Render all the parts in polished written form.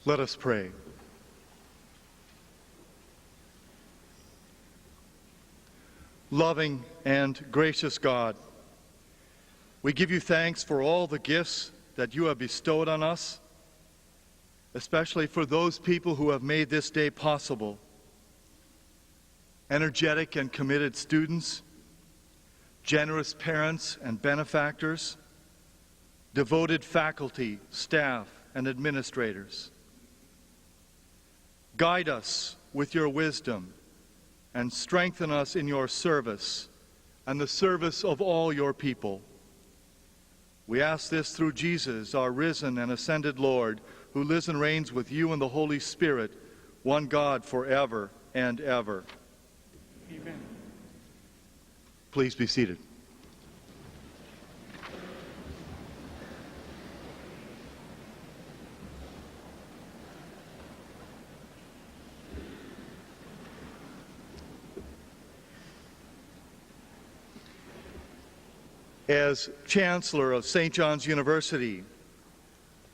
Let us pray. Loving and gracious God, we give you thanks for all the gifts that you have bestowed on us, especially for those people who have made this day possible. Energetic and committed students, generous parents and benefactors, devoted faculty, staff, and administrators. Guide us with your wisdom and strengthen us in your service and the service of all your people. We ask this through Jesus, our risen and ascended Lord, who lives and reigns with you and the Holy Spirit, one God forever and ever. Amen. Please be seated. As Chancellor of St. John's University,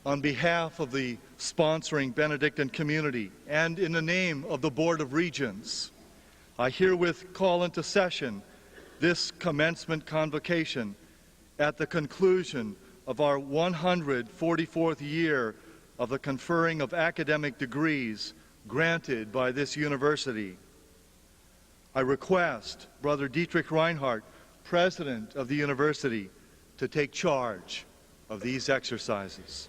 on behalf of the sponsoring Benedictine community and in the name of the Board of Regents, I herewith call into session this commencement convocation at the conclusion of our 144th year of the conferring of academic degrees granted by this university. I request Brother Dietrich Reinhardt, President of the University, to take charge of these exercises.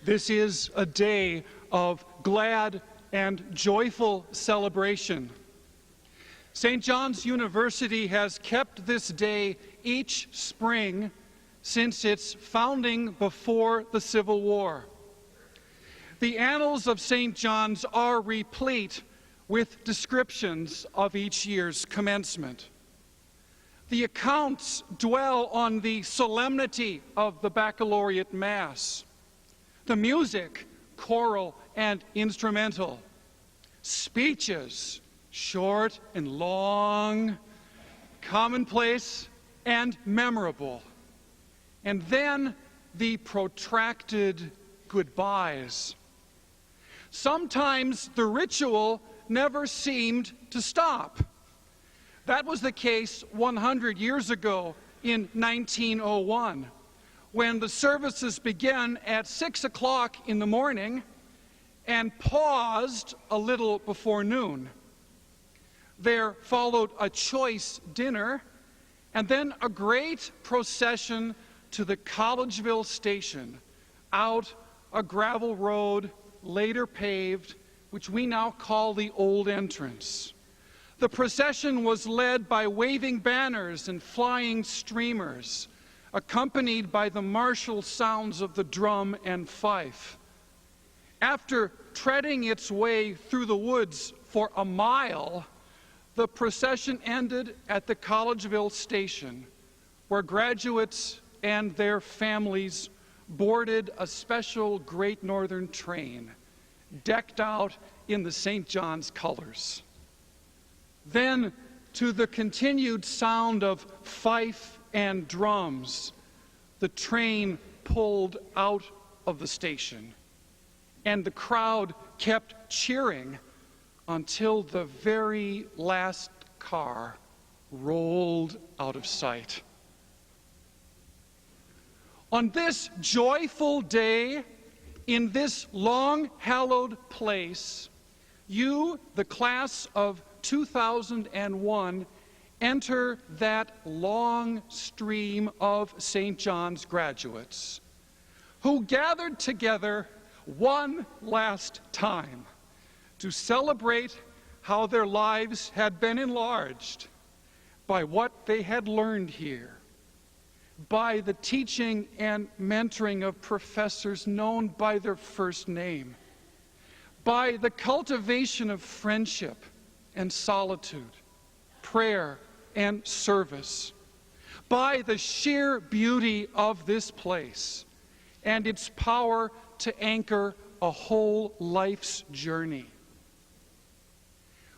This is a day of glad and joyful celebration. St. John's University has kept this day each spring since its founding before the Civil War. The annals of St. John's are replete with descriptions of each year's commencement. The accounts dwell on the solemnity of the baccalaureate Mass, the music, choral and instrumental, speeches, short and long, commonplace and memorable, and then the protracted goodbyes. Sometimes the ritual never seemed to stop. That was the case 100 years ago in 1901, when the services began at 6 o'clock in the morning and paused a little before noon. There followed a choice dinner and then a great procession to the Collegeville station, out a gravel road, later paved, which we now call the Old Entrance. The procession was led by waving banners and flying streamers, accompanied by the martial sounds of the drum and fife. After treading its way through the woods for a mile, the procession ended at the Collegeville station, where graduates and their families boarded a special Great Northern train, decked out in the St. John's colors. Then, to the continued sound of fife and drums, the train pulled out of the station, and the crowd kept cheering until the very last car rolled out of sight. On this joyful day, in this long-hallowed place, you, the class of 2001, enter that long stream of St. John's graduates who gathered together one last time to celebrate how their lives had been enlarged by what they had learned here, by the teaching and mentoring of professors known by their first name, by the cultivation of friendship and solitude, prayer and service, by the sheer beauty of this place and its power to anchor a whole life's journey.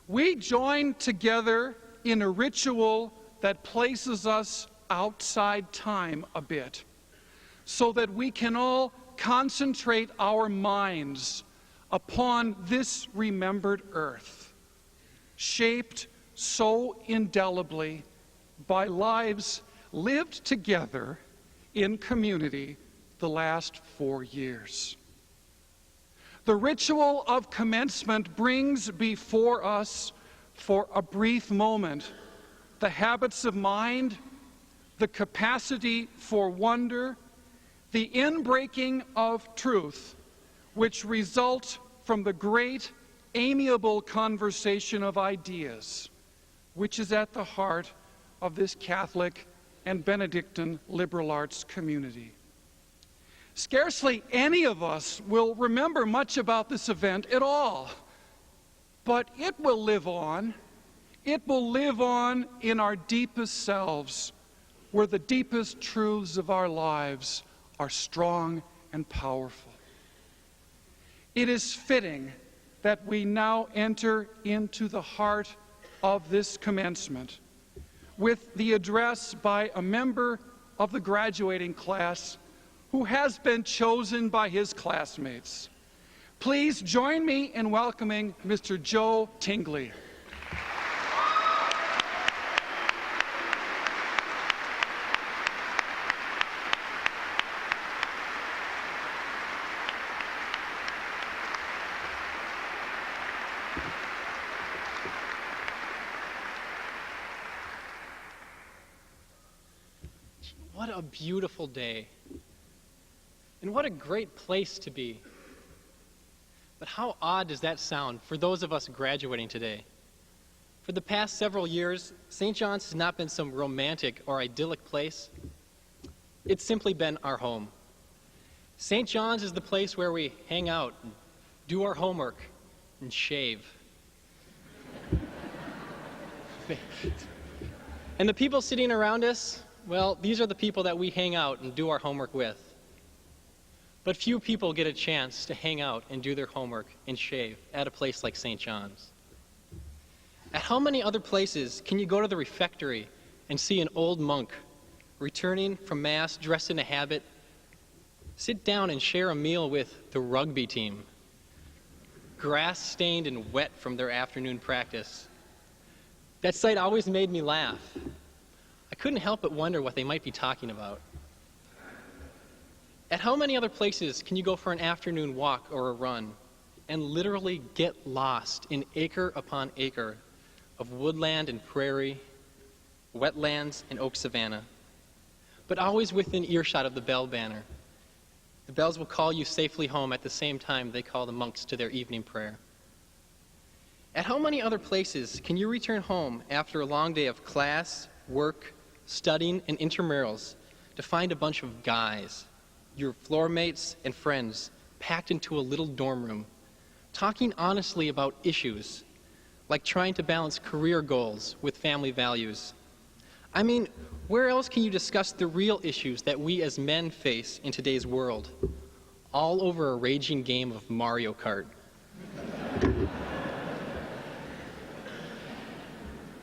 We join together in a ritual that places us outside time a bit, so that we can all concentrate our minds upon this remembered earth, shaped so indelibly by lives lived together in community the last 4 years. The ritual of commencement brings before us, for a brief moment, the habits of mind, the capacity for wonder, the inbreaking of truth, which result from the great, amiable conversation of ideas, which is at the heart of this Catholic and Benedictine liberal arts community. Scarcely any of us will remember much about this event at all, but it will live on. It will live on in our deepest selves, where the deepest truths of our lives are strong and powerful. It is fitting that we now enter into the heart of this commencement with the address by a member of the graduating class who has been chosen by his classmates. Please join me in welcoming Mr. Joe Tingley. What a beautiful day. And what a great place to be. But how odd does that sound for those of us graduating today? For the past several years, St. John's has not been some romantic or idyllic place. It's simply been our home. St. John's is the place where we hang out, and do our homework, and shave. And the people sitting around us, well, these are the people that we hang out and do our homework with. But few people get a chance to hang out and do their homework and shave at a place like St. John's. At how many other places can you go to the refectory and see an old monk returning from Mass dressed in a habit, sit down and share a meal with the rugby team, grass-stained and wet from their afternoon practice? That sight always made me laugh. I couldn't help but wonder what they might be talking about. At how many other places can you go for an afternoon walk or a run and literally get lost in acre upon acre of woodland and prairie, wetlands and oak savanna, but always within earshot of the bell banner? The bells will call you safely home at the same time they call the monks to their evening prayer. At how many other places can you return home after a long day of class, work, studying, and intramurals to find a bunch of guys, your floor mates and friends, packed into a little dorm room, talking honestly about issues like trying to balance career goals with family values? I mean, where else can you discuss the real issues that we as men face in today's world? All over a raging game of Mario Kart.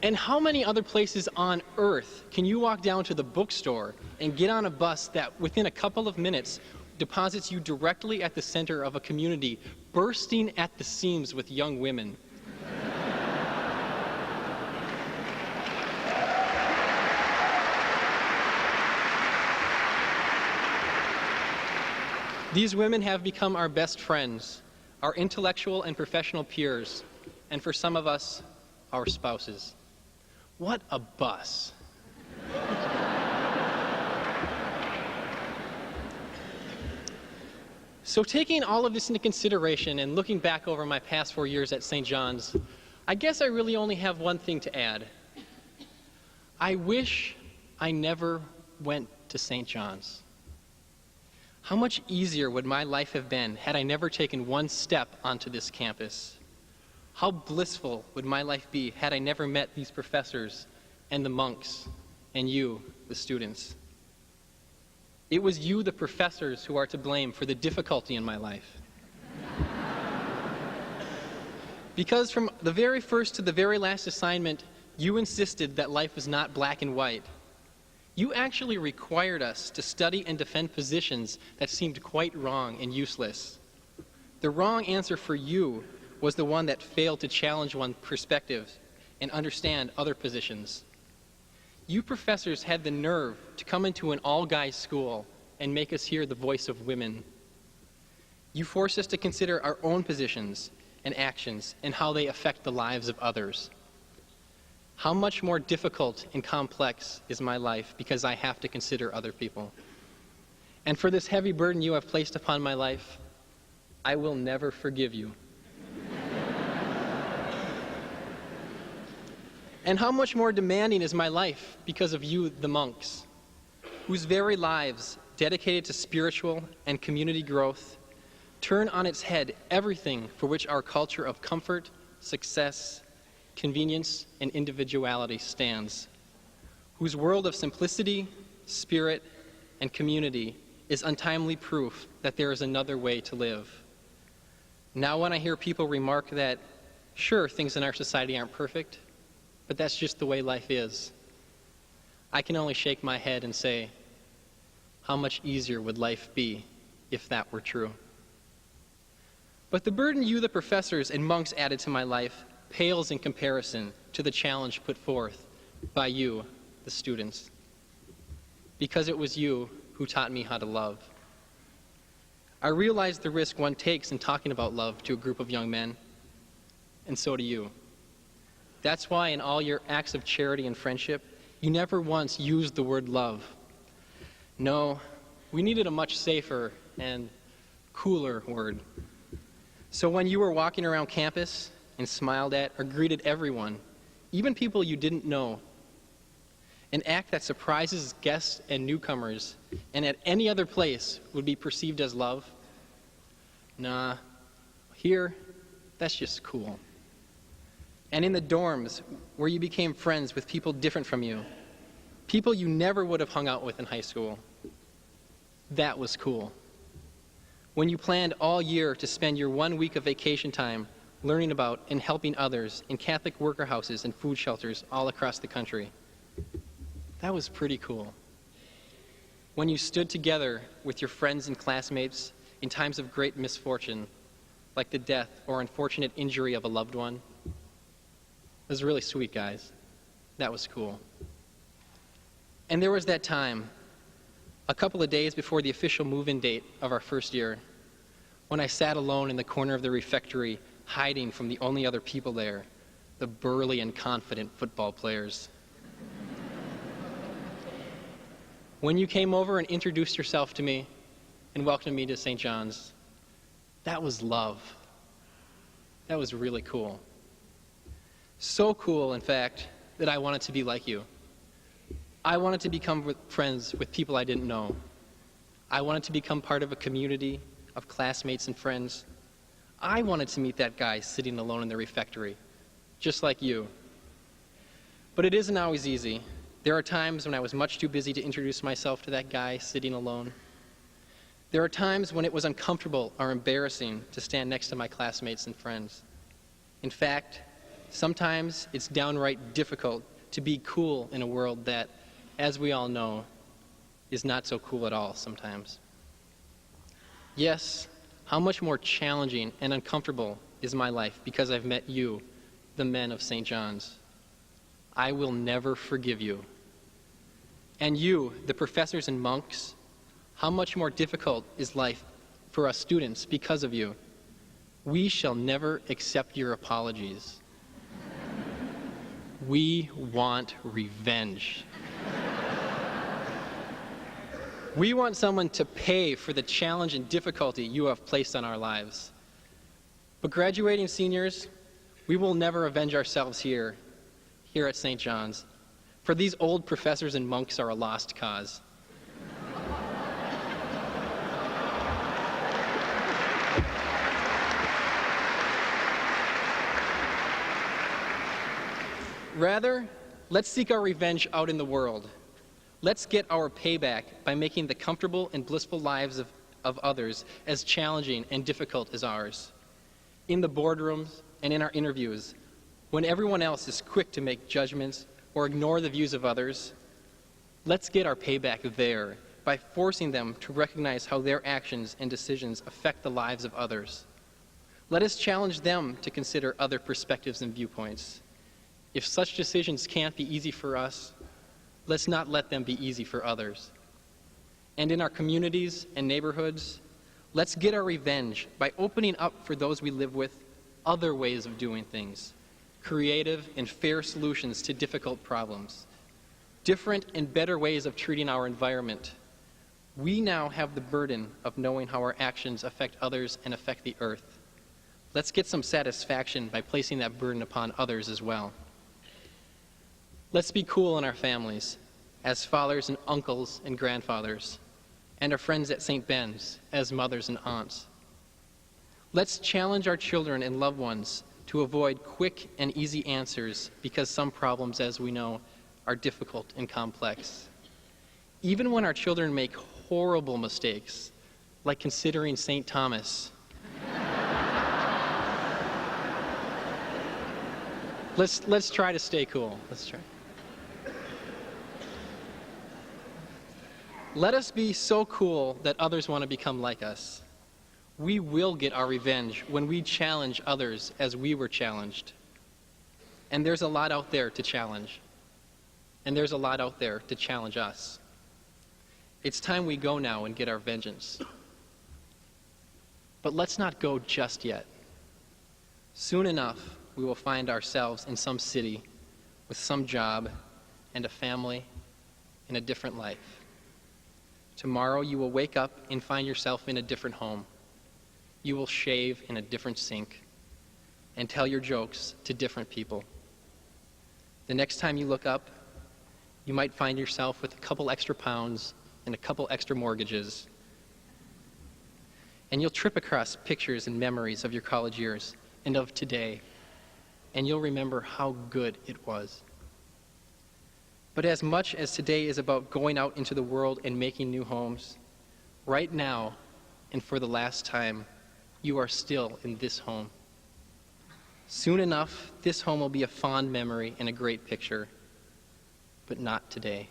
And how many other places on earth can you walk down to the bookstore and get on a bus that within a couple of minutes deposits you directly at the center of a community bursting at the seams with young women? These women have become our best friends, our intellectual and professional peers, and for some of us, our spouses. What a bus. So taking all of this into consideration and looking back over my past 4 years at St. John's, I guess I really only have one thing to add. I wish I never went to St. John's. How much easier would my life have been had I never taken one step onto this campus? How blissful would my life be had I never met these professors and the monks and you, the students? It was you, the professors, who are to blame for the difficulty in my life. Because from the very first to the very last assignment, you insisted that life was not black and white. You actually required us to study and defend positions that seemed quite wrong and useless. The wrong answer for you was the one that failed to challenge one's perspective and understand other positions. You professors had the nerve to come into an all-guys school and make us hear the voice of women. You forced us to consider our own positions and actions and how they affect the lives of others. How much more difficult and complex is my life because I have to consider other people? And for this heavy burden you have placed upon my life, I will never forgive you. And how much more demanding is my life because of you, the monks, whose very lives, dedicated to spiritual and community growth, turn on its head everything for which our culture of comfort, success, convenience, and individuality stands, whose world of simplicity, spirit, and community is untimely proof that there is another way to live. Now when I hear people remark that, sure, things in our society aren't perfect, but that's just the way life is, I can only shake my head and say, how much easier would life be if that were true? But the burden you, the professors and monks, added to my life pales in comparison to the challenge put forth by you, the students, because it was you who taught me how to love. I realize the risk one takes in talking about love to a group of young men, and so do you. That's why in all your acts of charity and friendship, you never once used the word love. No, we needed a much safer and cooler word. So when you were walking around campus and smiled at or greeted everyone, even people you didn't know, an act that surprises guests and newcomers and at any other place would be perceived as love? Nah, here, that's just cool. And in the dorms, where you became friends with people different from you, people you never would have hung out with in high school, that was cool. When you planned all year to spend your 1 week of vacation time learning about and helping others in Catholic worker houses and food shelters all across the country, that was pretty cool. When you stood together with your friends and classmates in times of great misfortune, like the death or unfortunate injury of a loved one, it was really sweet, guys. That was cool. And there was that time, a couple of days before the official move-in date of our first year, when I sat alone in the corner of the refectory, hiding from the only other people there, the burly and confident football players. When you came over and introduced yourself to me and welcomed me to St. John's, that was love. That was really cool. So cool, in fact, that I wanted to be like you. I wanted to become friends with people I didn't know. I wanted to become part of a community of classmates and friends. I wanted to meet that guy sitting alone in the refectory, just like you. But it isn't always easy. There are times when I was much too busy to introduce myself to that guy sitting alone. There are times when it was uncomfortable or embarrassing to stand next to my classmates and friends. In fact, sometimes it's downright difficult to be cool in a world that, as we all know, is not so cool at all sometimes. Yes, how much more challenging and uncomfortable is my life because I've met you, the men of St. John's. I will never forgive you. And you, the professors and monks, how much more difficult is life for us students because of you. We shall never accept your apologies. We want revenge. We want someone to pay for the challenge and difficulty you have placed on our lives. But graduating seniors, we will never avenge ourselves here at St. John's, for these old professors and monks are a lost cause. Rather, let's seek our revenge out in the world. Let's get our payback by making the comfortable and blissful lives of others as challenging and difficult as ours. In the boardrooms, and in our interviews, when everyone else is quick to make judgments or ignore the views of others, let's get our payback there by forcing them to recognize how their actions and decisions affect the lives of others. Let us challenge them to consider other perspectives and viewpoints. If such decisions can't be easy for us, let's not let them be easy for others. And in our communities and neighborhoods, let's get our revenge by opening up for those we live with other ways of doing things, creative and fair solutions to difficult problems, different and better ways of treating our environment. We now have the burden of knowing how our actions affect others and affect the earth. Let's get some satisfaction by placing that burden upon others as well. Let's be cool in our families, as fathers and uncles and grandfathers, and our friends at St. Ben's as mothers and aunts. Let's challenge our children and loved ones to avoid quick and easy answers because some problems, as we know, are difficult and complex. Even when our children make horrible mistakes, like considering St. Thomas, let's try to stay cool. Let's try. Let us be so cool that others want to become like us. We will get our revenge when we challenge others as we were challenged. And there's a lot out there to challenge. And there's a lot out there to challenge us. It's time we go now and get our vengeance. But let's not go just yet. Soon enough, we will find ourselves in some city with some job and a family and a different life. Tomorrow you will wake up and find yourself in a different home. You will shave in a different sink and tell your jokes to different people. The next time you look up, you might find yourself with a couple extra pounds and a couple extra mortgages. And you'll trip across pictures and memories of your college years and of today, and you'll remember how good it was. But as much as today is about going out into the world and making new homes, right now, and for the last time, you are still in this home. Soon enough, this home will be a fond memory and a great picture, but not today.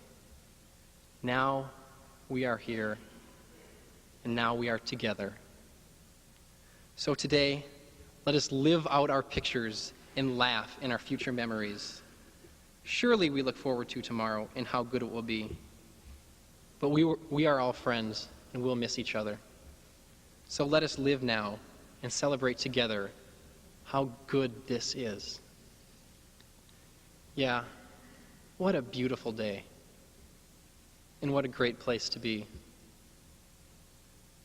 Now we are here, and now we are together. So today, let us live out our pictures and laugh in our future memories. Surely we look forward to tomorrow and how good it will be. But we are all friends, and we'll miss each other. So let us live now and celebrate together how good this is. Yeah, what a beautiful day. And what a great place to be.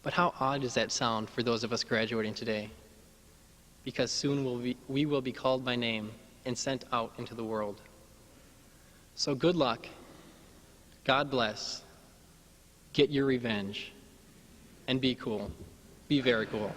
But how odd does that sound for those of us graduating today? Because soon we will be called by name and sent out into the world. So good luck, God bless, get your revenge, and be cool. Be very cool.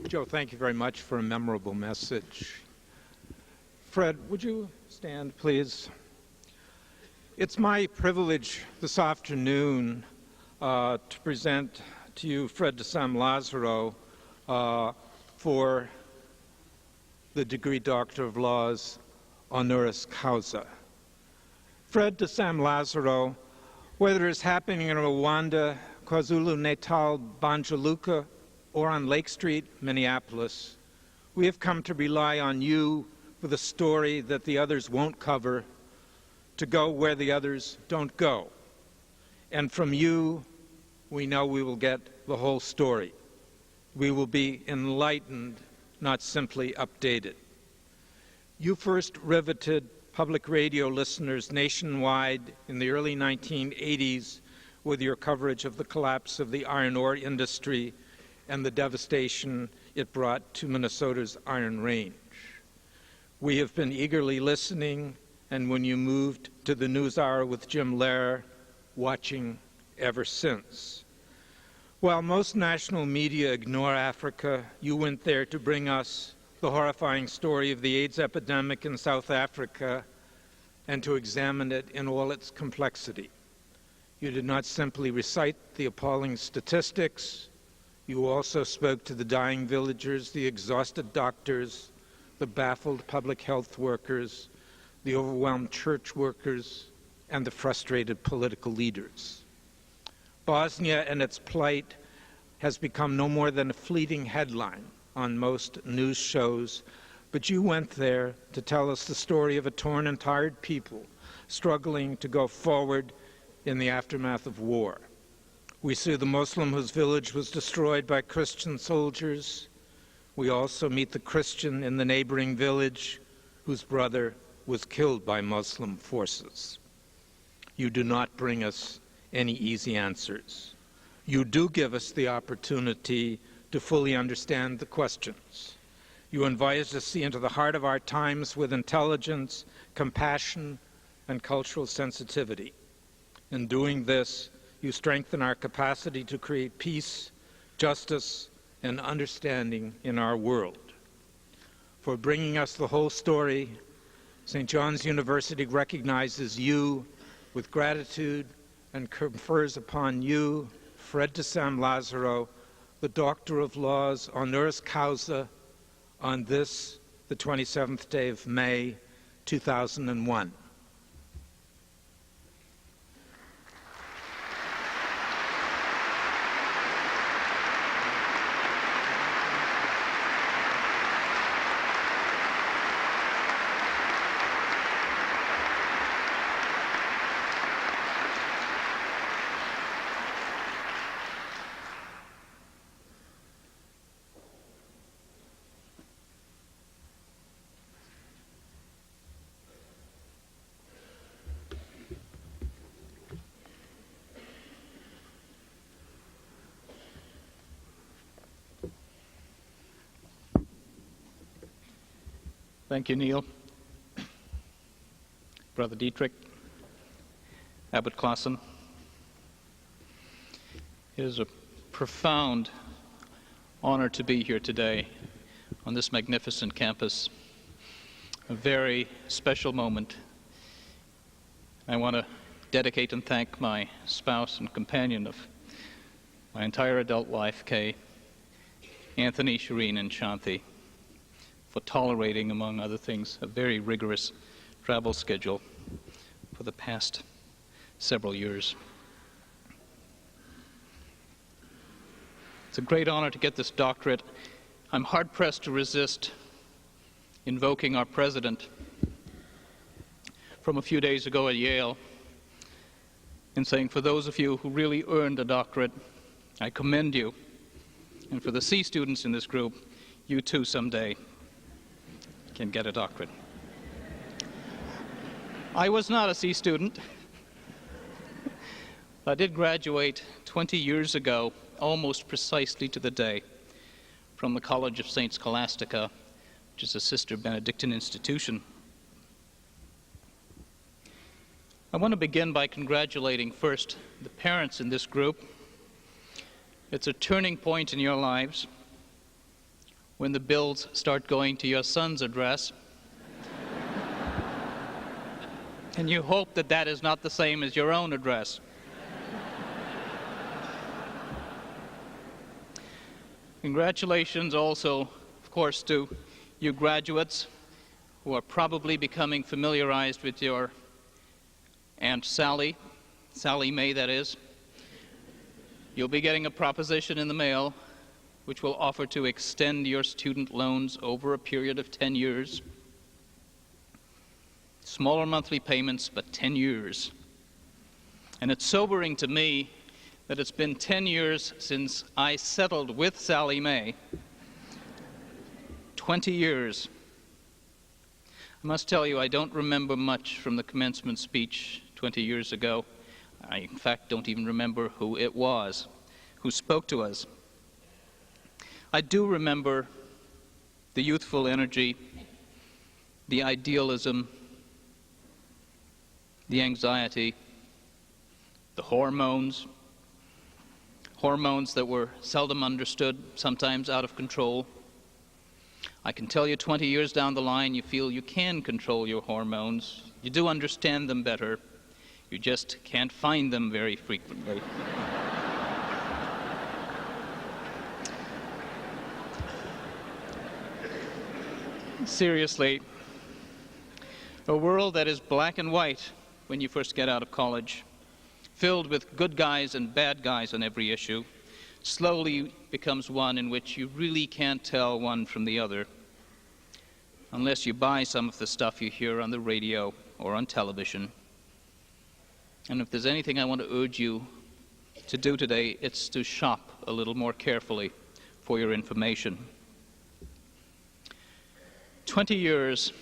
Joe, thank you very much for a memorable message. Fred, would you stand, please? It's my privilege this afternoon to present to you Fred de Sam Lazaro for the degree Doctor of Laws honoris causa. Fred de Sam Lazaro, whether it's happening in Rwanda, KwaZulu-Natal, Banja Luka, or on Lake Street, Minneapolis, we have come to rely on you for the story that the others won't cover, to go where the others don't go. And from you, we know we will get the whole story. We will be enlightened, not simply updated. You first riveted public radio listeners nationwide in the early 1980s with your coverage of the collapse of the iron ore industry and the devastation it brought to Minnesota's Iron Range. We have been eagerly listening, and when you moved to the NewsHour with Jim Lehrer, watching ever since. While most national media ignore Africa, you went there to bring us the horrifying story of the AIDS epidemic in South Africa and to examine it in all its complexity. You did not simply recite the appalling statistics. You also spoke to the dying villagers, the exhausted doctors, the baffled public health workers, the overwhelmed church workers, and the frustrated political leaders. Bosnia and its plight has become no more than a fleeting headline on most news shows, but you went there to tell us the story of a torn and tired people struggling to go forward in the aftermath of war. We see the Muslim whose village was destroyed by Christian soldiers. We also meet the Christian in the neighboring village whose brother was killed by Muslim forces. You do not bring us any easy answers. You do give us the opportunity to fully understand the questions. You invite us to see into the heart of our times with intelligence, compassion, and cultural sensitivity. In doing this, you strengthen our capacity to create peace, justice, and understanding in our world. For bringing us the whole story, St. John's University recognizes you with gratitude and confers upon you, Fred de Sam Lazaro, the Doctor of Laws honoris causa on this, the 27th day of May, 2001. Thank you, Neil. Brother Dietrich, Abbot Clausen. It is a profound honor to be here today on this magnificent campus. A very special moment. I want to dedicate and thank my spouse and companion of my entire adult life, Kay, Anthony, Shireen, and Shanti, for tolerating, among other things, a very rigorous travel schedule for the past several years. It's a great honor to get this doctorate. I'm hard-pressed to resist invoking our president from a few days ago at Yale and saying, for those of you who really earned a doctorate, I commend you. And for the C students in this group, you too someday can get a doctorate. I was not a C student. I did graduate 20 years ago, almost precisely to the day, from the College of St. Scholastica, which is a Sister Benedictine institution. I want to begin by congratulating first the parents in this group. It's a turning point in your lives when the bills start going to your son's address. And you hope that that is not the same as your own address. Congratulations also, of course, to you graduates who are probably becoming familiarized with your Aunt Sally May, that is. You'll be getting a proposition in the mail which will offer to extend your student loans over a period of 10 years. Smaller monthly payments, but 10 years. And it's sobering to me that it's been 10 years since I settled with Sally Mae. 20 years. I must tell you, I don't remember much from the commencement speech 20 years ago. I, in fact, don't even remember who it was who spoke to us. I do remember the youthful energy, the idealism, the anxiety, the hormones that were seldom understood, sometimes out of control. I can tell you 20 years down the line, you feel you can control your hormones. You do understand them better. You just can't find them very frequently. Seriously, a world that is black and white when you first get out of college, filled with good guys and bad guys on every issue, slowly becomes one in which you really can't tell one from the other unless you buy some of the stuff you hear on the radio or on television. And if there's anything I want to urge you to do today, it's to shop a little more carefully for your information. 20 years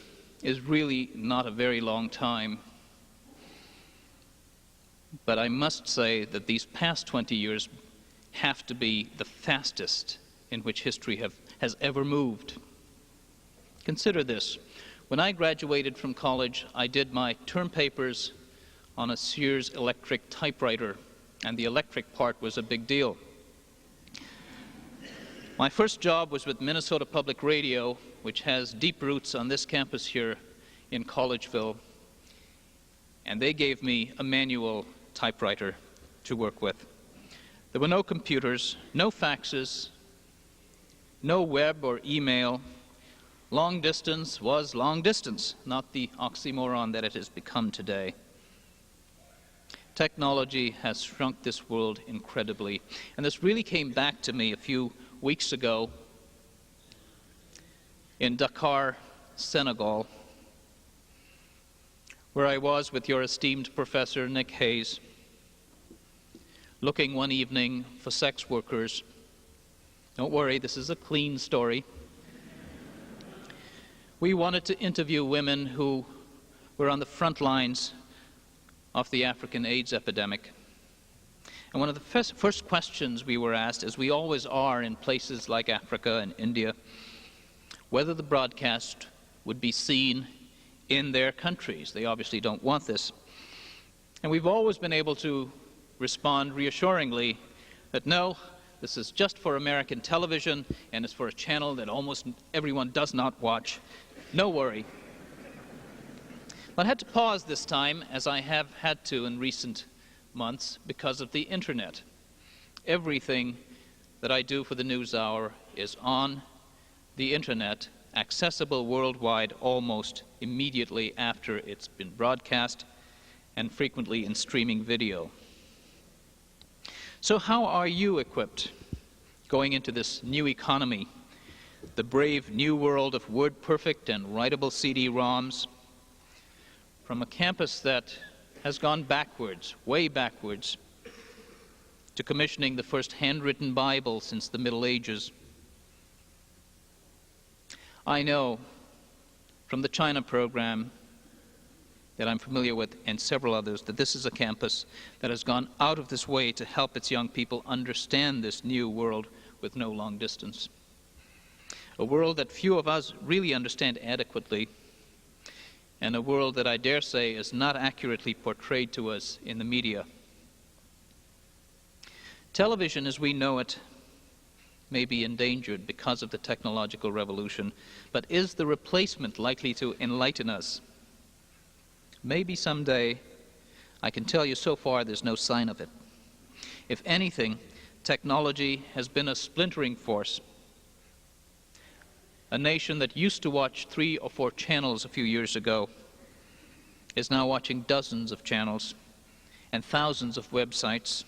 is really not a very long time. But I must say that these past 20 years have to be the fastest in which history has ever moved. Consider this. When I graduated from college, I did my term papers on a Sears electric typewriter, and the electric part was a big deal. My first job was with Minnesota Public Radio, which has deep roots on this campus here in Collegeville, and they gave me a manual typewriter to work with. There were no computers, no faxes, no web or email. Long distance was long distance, not the oxymoron that it has become today. Technology has shrunk this world incredibly, and this really came back to me a few weeks ago in Dakar, Senegal, where I was with your esteemed Professor Nick Hayes, looking one evening for sex workers. Don't worry, this is a clean story. We wanted to interview women who were on the front lines of the African AIDS epidemic. And one of the first questions we were asked, as we always are in places like Africa and India, whether the broadcast would be seen in their countries. They obviously don't want this. And we've always been able to respond reassuringly that no, this is just for American television, and it's for a channel that almost everyone does not watch. No worry. But I had to pause this time, as I have had to in recent months, because of the internet. Everything that I do for the NewsHour is on the internet, accessible worldwide almost immediately after it's been broadcast, and frequently in streaming video. So how are you equipped going into this new economy, the brave new world of WordPerfect and writable CD-ROMs, from a campus that has gone backwards, way backwards, to commissioning the first handwritten Bible since the Middle Ages? I know from the China program that I'm familiar with, and several others, that this is a campus that has gone out of this way to help its young people understand this new world with no long distance. A world that few of us really understand adequately, and a world that I dare say is not accurately portrayed to us in the media. Television as we know it may be endangered because of the technological revolution, but is the replacement likely to enlighten us? Maybe someday. I can tell you so far there's no sign of it. If anything, technology has been a splintering force. A nation that used to watch 3 or 4 channels a few years ago is now watching dozens of channels and thousands of websites.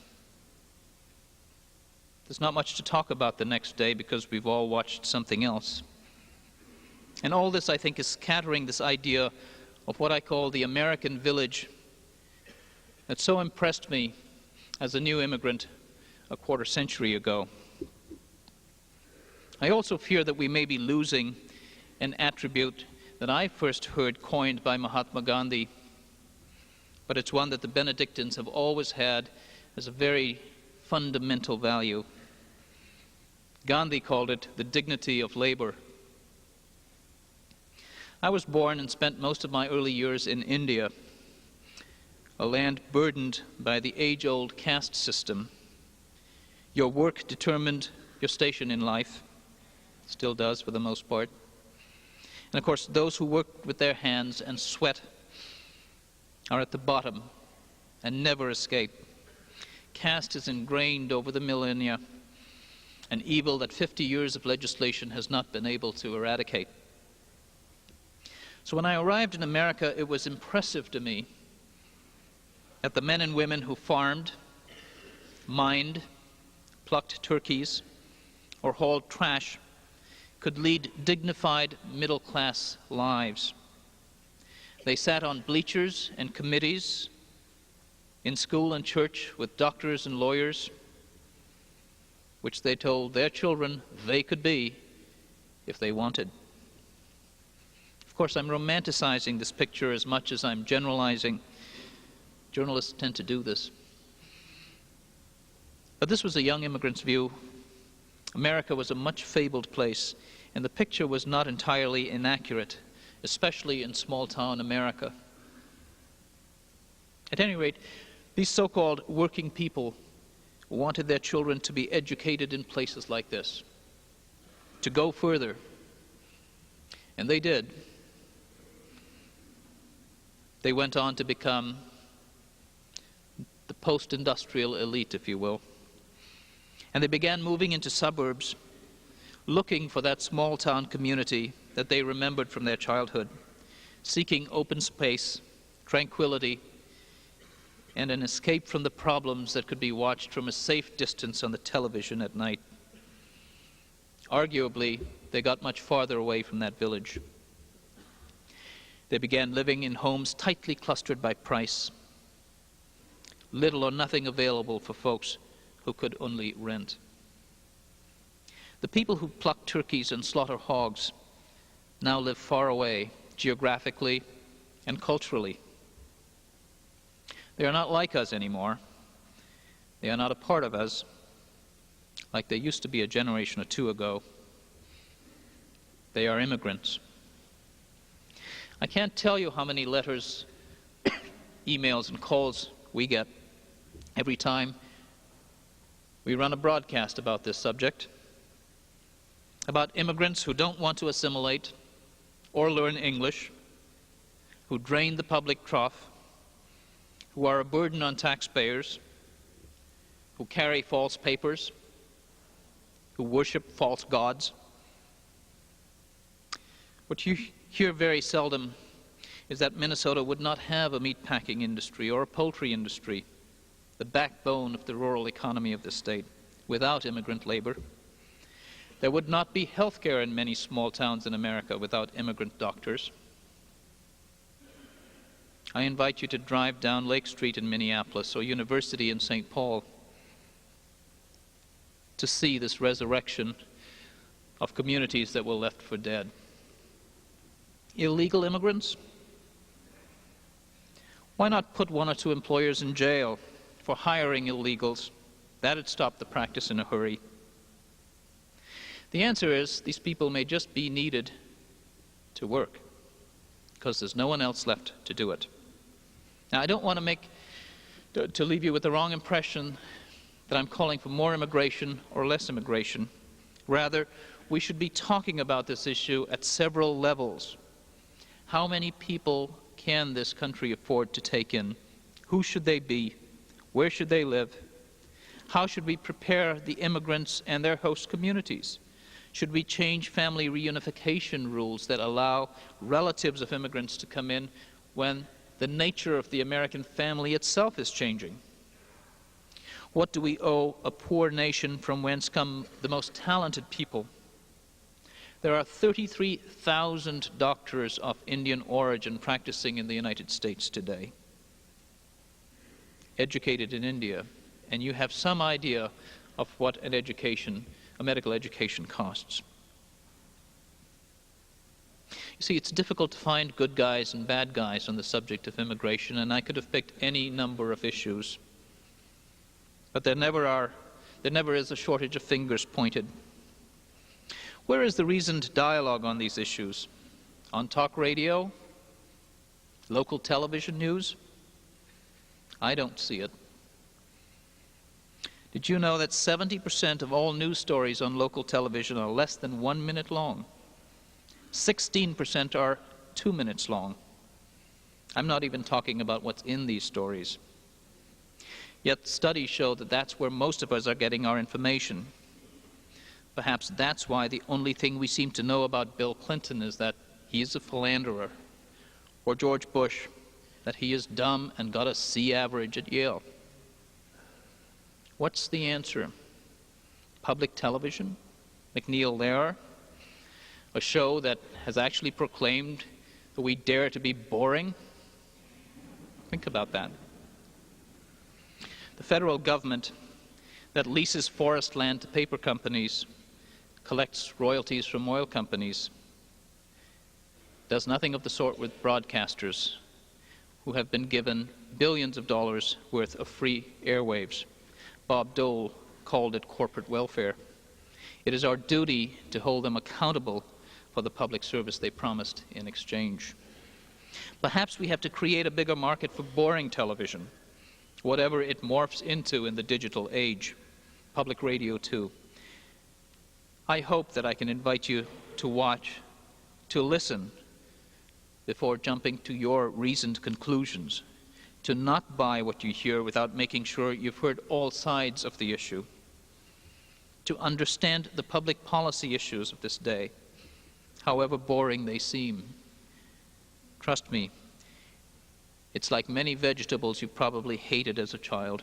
There's not much to talk about the next day because we've all watched something else. And all this, I think, is scattering this idea of what I call the American village that so impressed me as a new immigrant a quarter century ago. I also fear that we may be losing an attribute that I first heard coined by Mahatma Gandhi, but it's one that the Benedictines have always had as a very fundamental value. Gandhi called it the dignity of labor. I was born and spent most of my early years in India, a land burdened by the age-old caste system. Your work determined your station in life, still does for the most part. And of course, those who work with their hands and sweat are at the bottom and never escape. Caste is ingrained over the millennia, an evil that 50 years of legislation has not been able to eradicate. So when I arrived in America, it was impressive to me that the men and women who farmed, mined, plucked turkeys, or hauled trash could lead dignified middle-class lives. They sat on bleachers and committees in school and church with doctors and lawyers, which they told their children they could be if they wanted. Of course, I'm romanticizing this picture as much as I'm generalizing. Journalists tend to do this. But this was a young immigrant's view. America was a much fabled place, and the picture was not entirely inaccurate, especially in small-town America. At any rate, these so-called working people wanted their children to be educated in places like this, to go further, and they did. They went on to become the post-industrial elite, if you will. And they began moving into suburbs, looking for that small-town community that they remembered from their childhood, seeking open space, tranquility, and an escape from the problems that could be watched from a safe distance on the television at night. Arguably, they got much farther away from that village. They began living in homes tightly clustered by price, little or nothing available for folks who could only rent. The people who pluck turkeys and slaughter hogs now live far away, geographically and culturally. They are not like us anymore. They are not a part of us, like they used to be a generation or two ago. They are immigrants. I can't tell you how many letters, emails, and calls we get every time we run a broadcast about this subject, about immigrants who don't want to assimilate or learn English, who drain the public trough, who are a burden on taxpayers, who carry false papers, who worship false gods. What you hear very seldom is that Minnesota would not have a meatpacking industry or a poultry industry, the backbone of the rural economy of the state, without immigrant labor. There would not be health care in many small towns in America without immigrant doctors. I invite you to drive down Lake Street in Minneapolis or University in St. Paul to see this resurrection of communities that were left for dead. Illegal immigrants? Why not put one or two employers in jail for hiring illegals? That'd stop the practice in a hurry. The answer is these people may just be needed to work because there's no one else left to do it. Now, I don't want to leave you with the wrong impression that I'm calling for more immigration or less immigration. Rather, we should be talking about this issue at several levels. How many people can this country afford to take in? Who should they be? Where should they live? How should we prepare the immigrants and their host communities? Should we change family reunification rules that allow relatives of immigrants to come in when the nature of the American family itself is changing? What do we owe a poor nation from whence come the most talented people? There are 33,000 doctors of Indian origin practicing in the United States today. educated in India, and you have some idea of what a medical education costs. You see, it's difficult to find good guys and bad guys on the subject of immigration, and I could have picked any number of issues. But there never is a shortage of fingers pointed. Where is the reasoned dialogue on these issues? On talk radio? Local television news? I don't see it. Did you know that 70% of all news stories on local television are less than 1 minute long? 16% are 2 minutes long. I'm not even talking about what's in these stories. Yet studies show that that's where most of us are getting our information. Perhaps that's why the only thing we seem to know about Bill Clinton is that he's a philanderer, or George Bush, that he is dumb and got a C average at Yale. What's the answer? Public television? McNeil Lehrer? A show that has actually proclaimed that we dare to be boring? Think about that. The federal government that leases forest land to paper companies, collects royalties from oil companies, does nothing of the sort with broadcasters who have been given billions of dollars worth of free airwaves. Bob Dole called it corporate welfare. It is our duty to hold them accountable for the public service they promised in exchange. Perhaps we have to create a bigger market for boring television, whatever it morphs into in the digital age. Public radio too. I hope that I can invite you to watch, to listen, before jumping to your reasoned conclusions, to not buy what you hear without making sure you've heard all sides of the issue, to understand the public policy issues of this day, however boring they seem. Trust me, it's like many vegetables you probably hated as a child,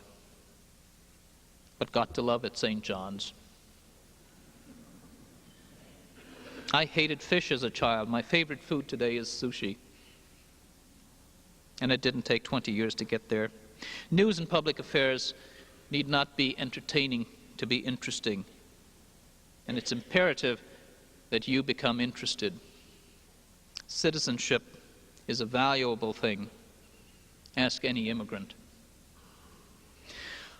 but got to love at St. John's. I hated fish as a child. My favorite food today is sushi. And it didn't take 20 years to get there. News and public affairs need not be entertaining to be interesting. And it's imperative that you become interested. Citizenship is a valuable thing. Ask any immigrant.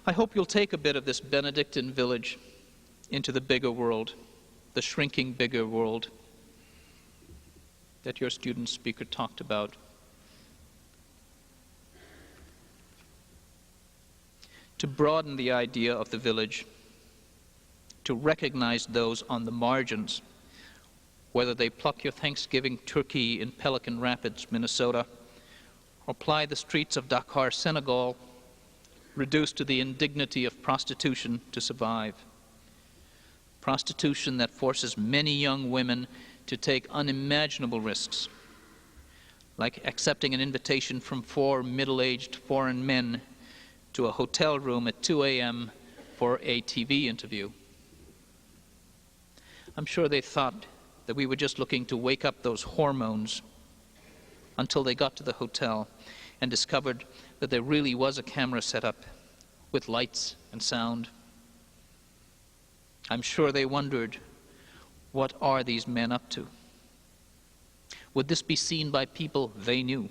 I hope you'll take a bit of this Benedictine village into the bigger world, the shrinking bigger world that your student speaker talked about. To broaden the idea of the village, to recognize those on the margins, whether they pluck your Thanksgiving turkey in Pelican Rapids, Minnesota, or ply the streets of Dakar, Senegal, reduced to the indignity of prostitution to survive. Prostitution that forces many young women to take unimaginable risks, like accepting an invitation from 4 middle-aged foreign men to a hotel room at 2 a.m. for a TV interview. I'm sure they thought that we were just looking to wake up those hormones until they got to the hotel and discovered that there really was a camera set up with lights and sound. I'm sure they wondered, what are these men up to? Would this be seen by people they knew?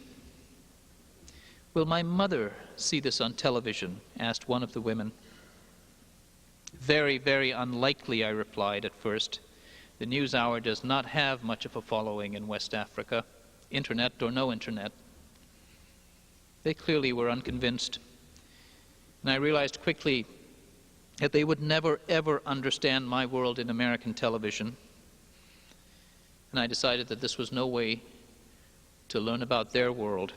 Will my mother see this on television? Asked one of the women. Very, very unlikely, I replied at first. The NewsHour does not have much of a following in West Africa, internet or no internet. They clearly were unconvinced. And I realized quickly that they would never, ever understand my world in American television. And I decided that this was no way to learn about their world.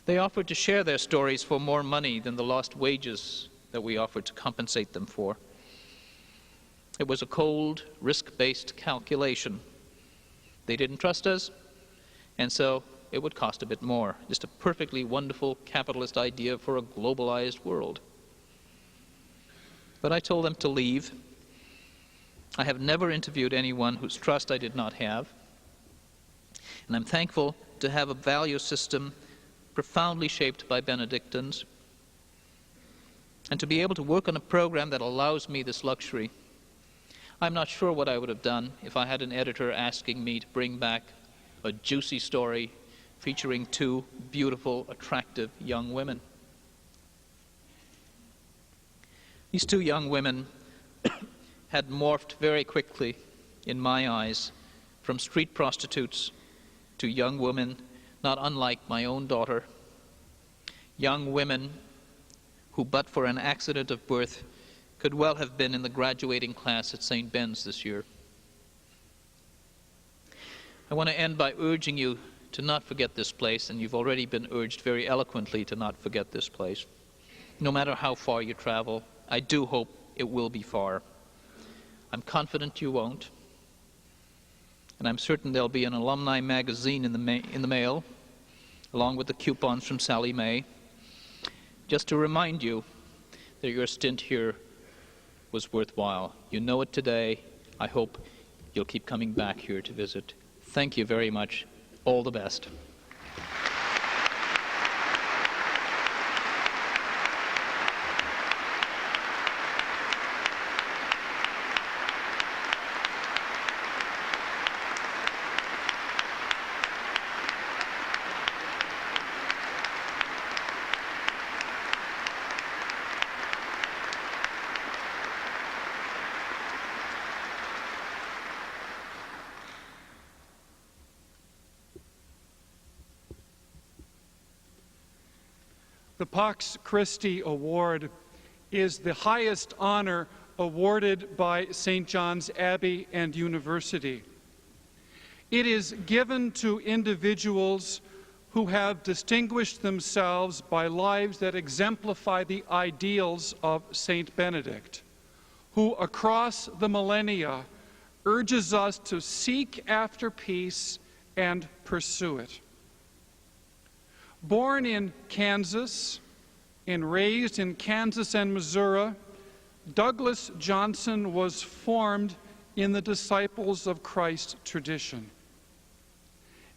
They offered to share their stories for more money than the lost wages that we offered to compensate them for. It was a cold, risk-based calculation. They didn't trust us, and so it would cost a bit more. Just a perfectly wonderful capitalist idea for a globalized world. But I told them to leave. I have never interviewed anyone whose trust I did not have. And I'm thankful to have a value system profoundly shaped by Benedictines, and to be able to work on a program that allows me this luxury. I'm not sure what I would have done if I had an editor asking me to bring back a juicy story featuring two beautiful, attractive young women. These two young women had morphed very quickly, in my eyes, from street prostitutes to young women not unlike my own daughter, young women who, but for an accident of birth, could well have been in the graduating class at St. Ben's this year. I want to end by urging you to not forget this place, and you've already been urged very eloquently to not forget this place. No matter how far you travel, I do hope it will be far. I'm confident you won't, and I'm certain there'll be an alumni magazine in the mail, along with the coupons from Sally Mae, just to remind you that your stint here was worthwhile. You know it today. I hope you'll keep coming back here to visit. Thank you very much. All the best. The Pox Christie Award is the highest honor awarded by St. John's Abbey and University. It is given to individuals who have distinguished themselves by lives that exemplify the ideals of St. Benedict, who across the millennia urges us to seek after peace and pursue it. Born in Kansas and raised in Kansas and Missouri, Douglas Johnson was formed in the Disciples of Christ tradition.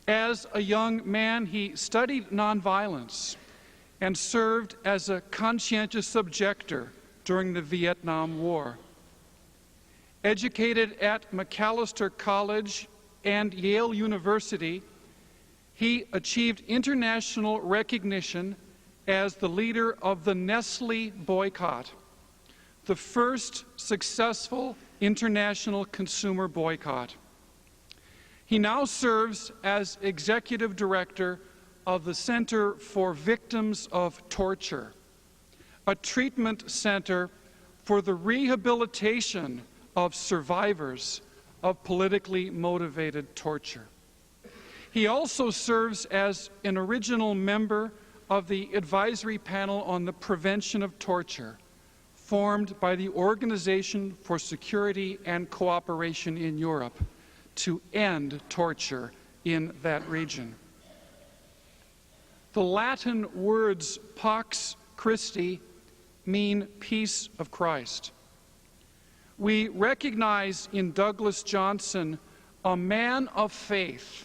As a young man, he studied nonviolence and served as a conscientious objector during the Vietnam War. Educated at Macalester College and Yale University, he achieved international recognition as the leader of the Nestle boycott, the first successful international consumer boycott. He now serves as executive director of the Center for Victims of Torture, a treatment center for the rehabilitation of survivors of politically motivated torture. He also serves as an original member of the advisory panel on the prevention of torture, formed by the Organization for Security and Cooperation in Europe to end torture in that region. The Latin words Pox Christie mean peace of Christ. We recognize in Douglas Johnson a man of faith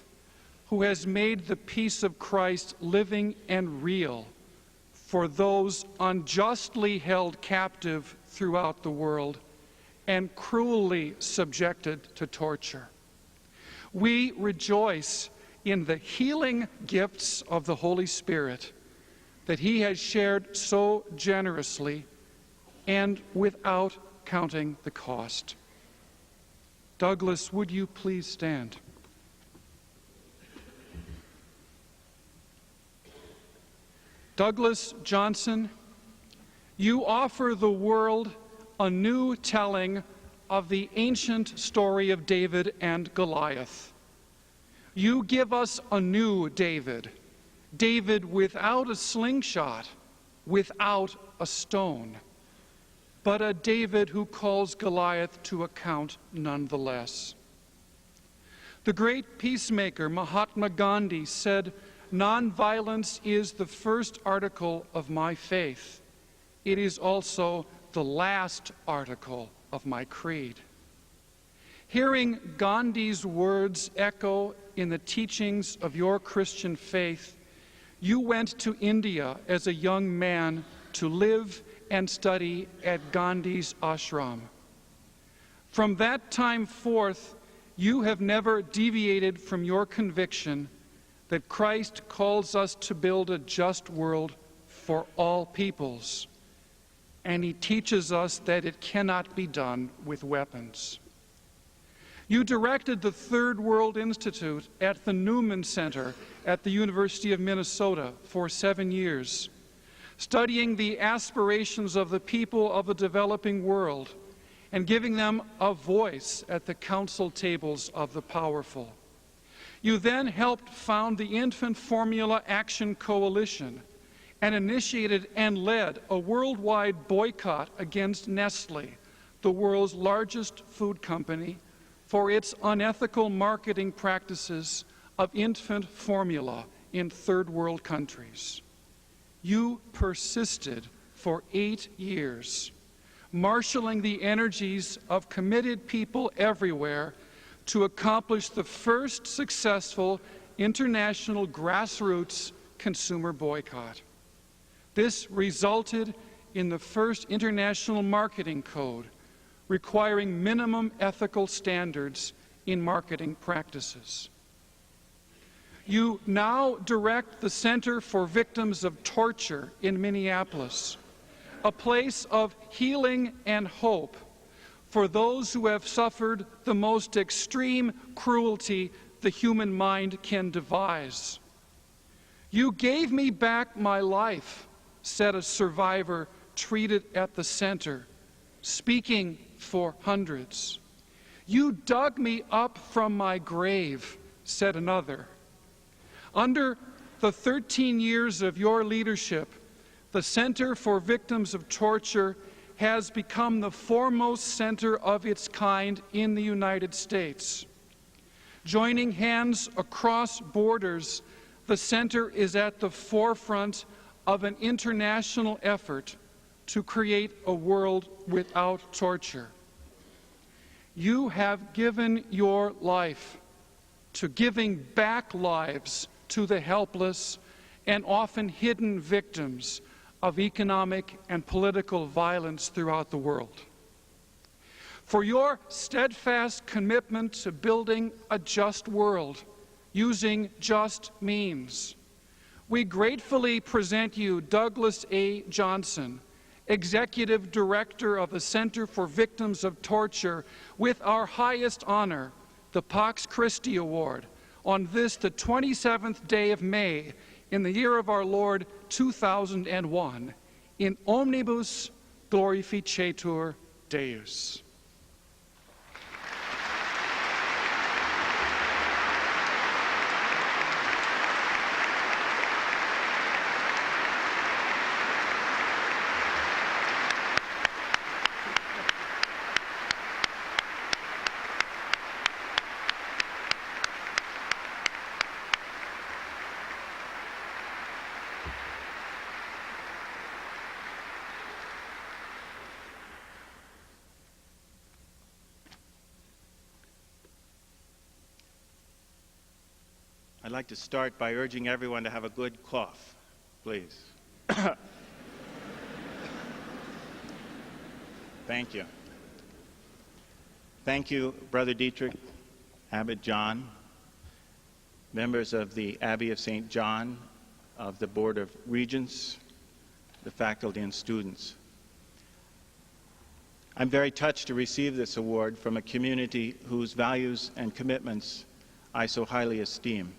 who has made the peace of Christ living and real for those unjustly held captive throughout the world and cruelly subjected to torture. We rejoice in the healing gifts of the Holy Spirit that he has shared so generously and without counting the cost. Douglas, would you please stand? Douglas Johnson, you offer the world a new telling of the ancient story of David and Goliath. You give us a new David, David without a slingshot, without a stone, but a David who calls Goliath to account nonetheless. The great peacemaker Mahatma Gandhi said, "Nonviolence is the first article of my faith. It is also the last article of my creed." Hearing Gandhi's words echo in the teachings of your Christian faith, you went to India as a young man to live and study at Gandhi's ashram. From that time forth, you have never deviated from your conviction that Christ calls us to build a just world for all peoples, and he teaches us that it cannot be done with weapons. You directed the Third World Institute at the Newman Center at the University of Minnesota for 7 years, studying the aspirations of the people of the developing world and giving them a voice at the council tables of the powerful. You then helped found the Infant Formula Action Coalition and initiated and led a worldwide boycott against Nestle, the world's largest food company, for its unethical marketing practices of infant formula in third world countries. You persisted for 8 years, marshaling the energies of committed people everywhere to accomplish the first successful international grassroots consumer boycott. This resulted in the first international marketing code requiring minimum ethical standards in marketing practices. You now direct the Center for Victims of Torture in Minneapolis, a place of healing and hope for those who have suffered the most extreme cruelty the human mind can devise. You gave me back my life, said a survivor treated at the center, speaking for hundreds. You dug me up from my grave, said another. Under the 13 years of your leadership, the Center for Victims of Torture has become the foremost center of its kind in the United States. Joining hands across borders, the center is at the forefront of an international effort to create a world without torture. You have given your life to giving back lives to the helpless and often hidden victims of economic and political violence throughout the world. For your steadfast commitment to building a just world using just means, we gratefully present you Douglas A. Johnson, Executive Director of the Center for Victims of Torture, with our highest honor, the Pox Christie Award, on this, the 27th day of May, in the year of our Lord 2001, in omnibus glorificetur Deus. I'd like to start by urging everyone to have a good cough, please. Thank you. Thank you, Brother Dietrich, Abbot John, members of the Abbey of St. John, of the Board of Regents, the faculty and students. I'm very touched to receive this award from a community whose values and commitments I so highly esteem.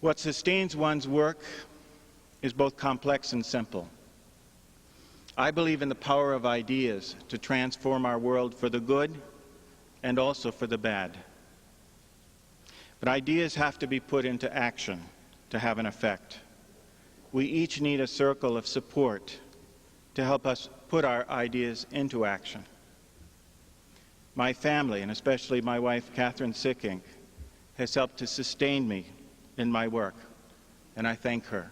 What sustains one's work is both complex and simple. I believe in the power of ideas to transform our world for the good and also for the bad. But ideas have to be put into action to have an effect. We each need a circle of support to help us put our ideas into action. My family, and especially my wife, Catherine Sickink, has helped to sustain me in my work, and I thank her.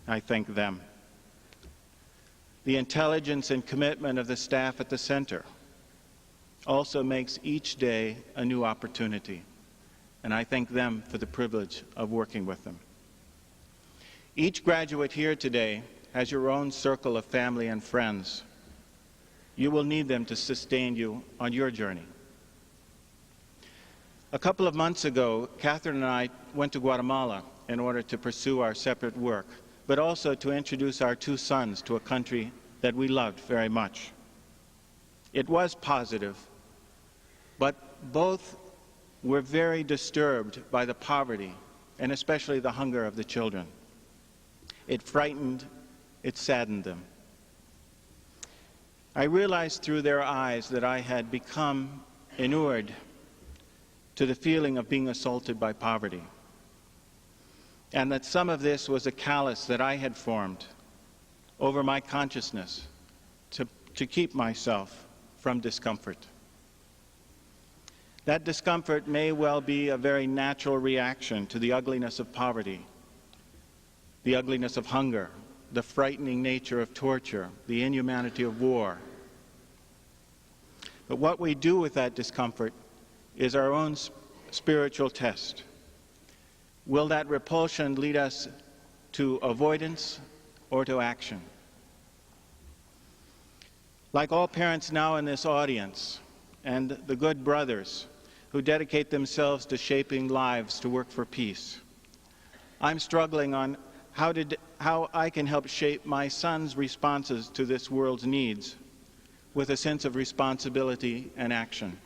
I thank them. The intelligence and commitment of the staff at the center also makes each day a new opportunity, and I thank them for the privilege of working with them. Each graduate here today has your own circle of family and friends. You will need them to sustain you on your journey. A couple of months ago, Catherine and I went to Guatemala in order to pursue our separate work, but also to introduce our two sons to a country that we loved very much. It was positive, but both were very disturbed by the poverty and especially the hunger of the children. It frightened, it saddened them. I realized through their eyes that I had become inured to the feeling of being assaulted by poverty, and that some of this was a callus that I had formed over my consciousness to keep myself from discomfort. That discomfort may well be a very natural reaction to the ugliness of poverty, the ugliness of hunger, the frightening nature of torture, the inhumanity of war. But what we do with that discomfort is our own spiritual test. Will that repulsion lead us to avoidance or to action? Like all parents now in this audience, and the good brothers who dedicate themselves to shaping lives to work for peace, I'm struggling on how I can help shape my son's responses to this world's needs with a sense of responsibility and action.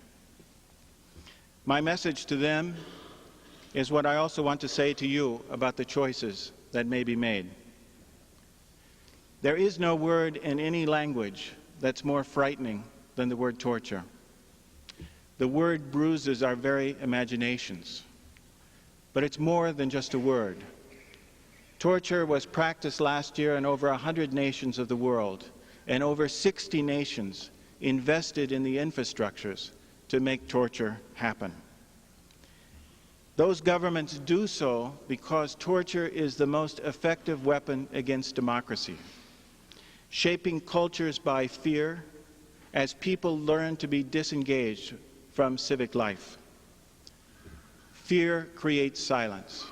My message to them is what I also want to say to you about the choices that may be made. There is no word in any language that's more frightening than the word torture. The word bruises our very imaginations, but it's more than just a word. Torture was practiced last year in over 100 nations of the world, and over 60 nations invested in the infrastructures to make torture happen. Those governments do so because torture is the most effective weapon against democracy, shaping cultures by fear as people learn to be disengaged from civic life. Fear creates silence.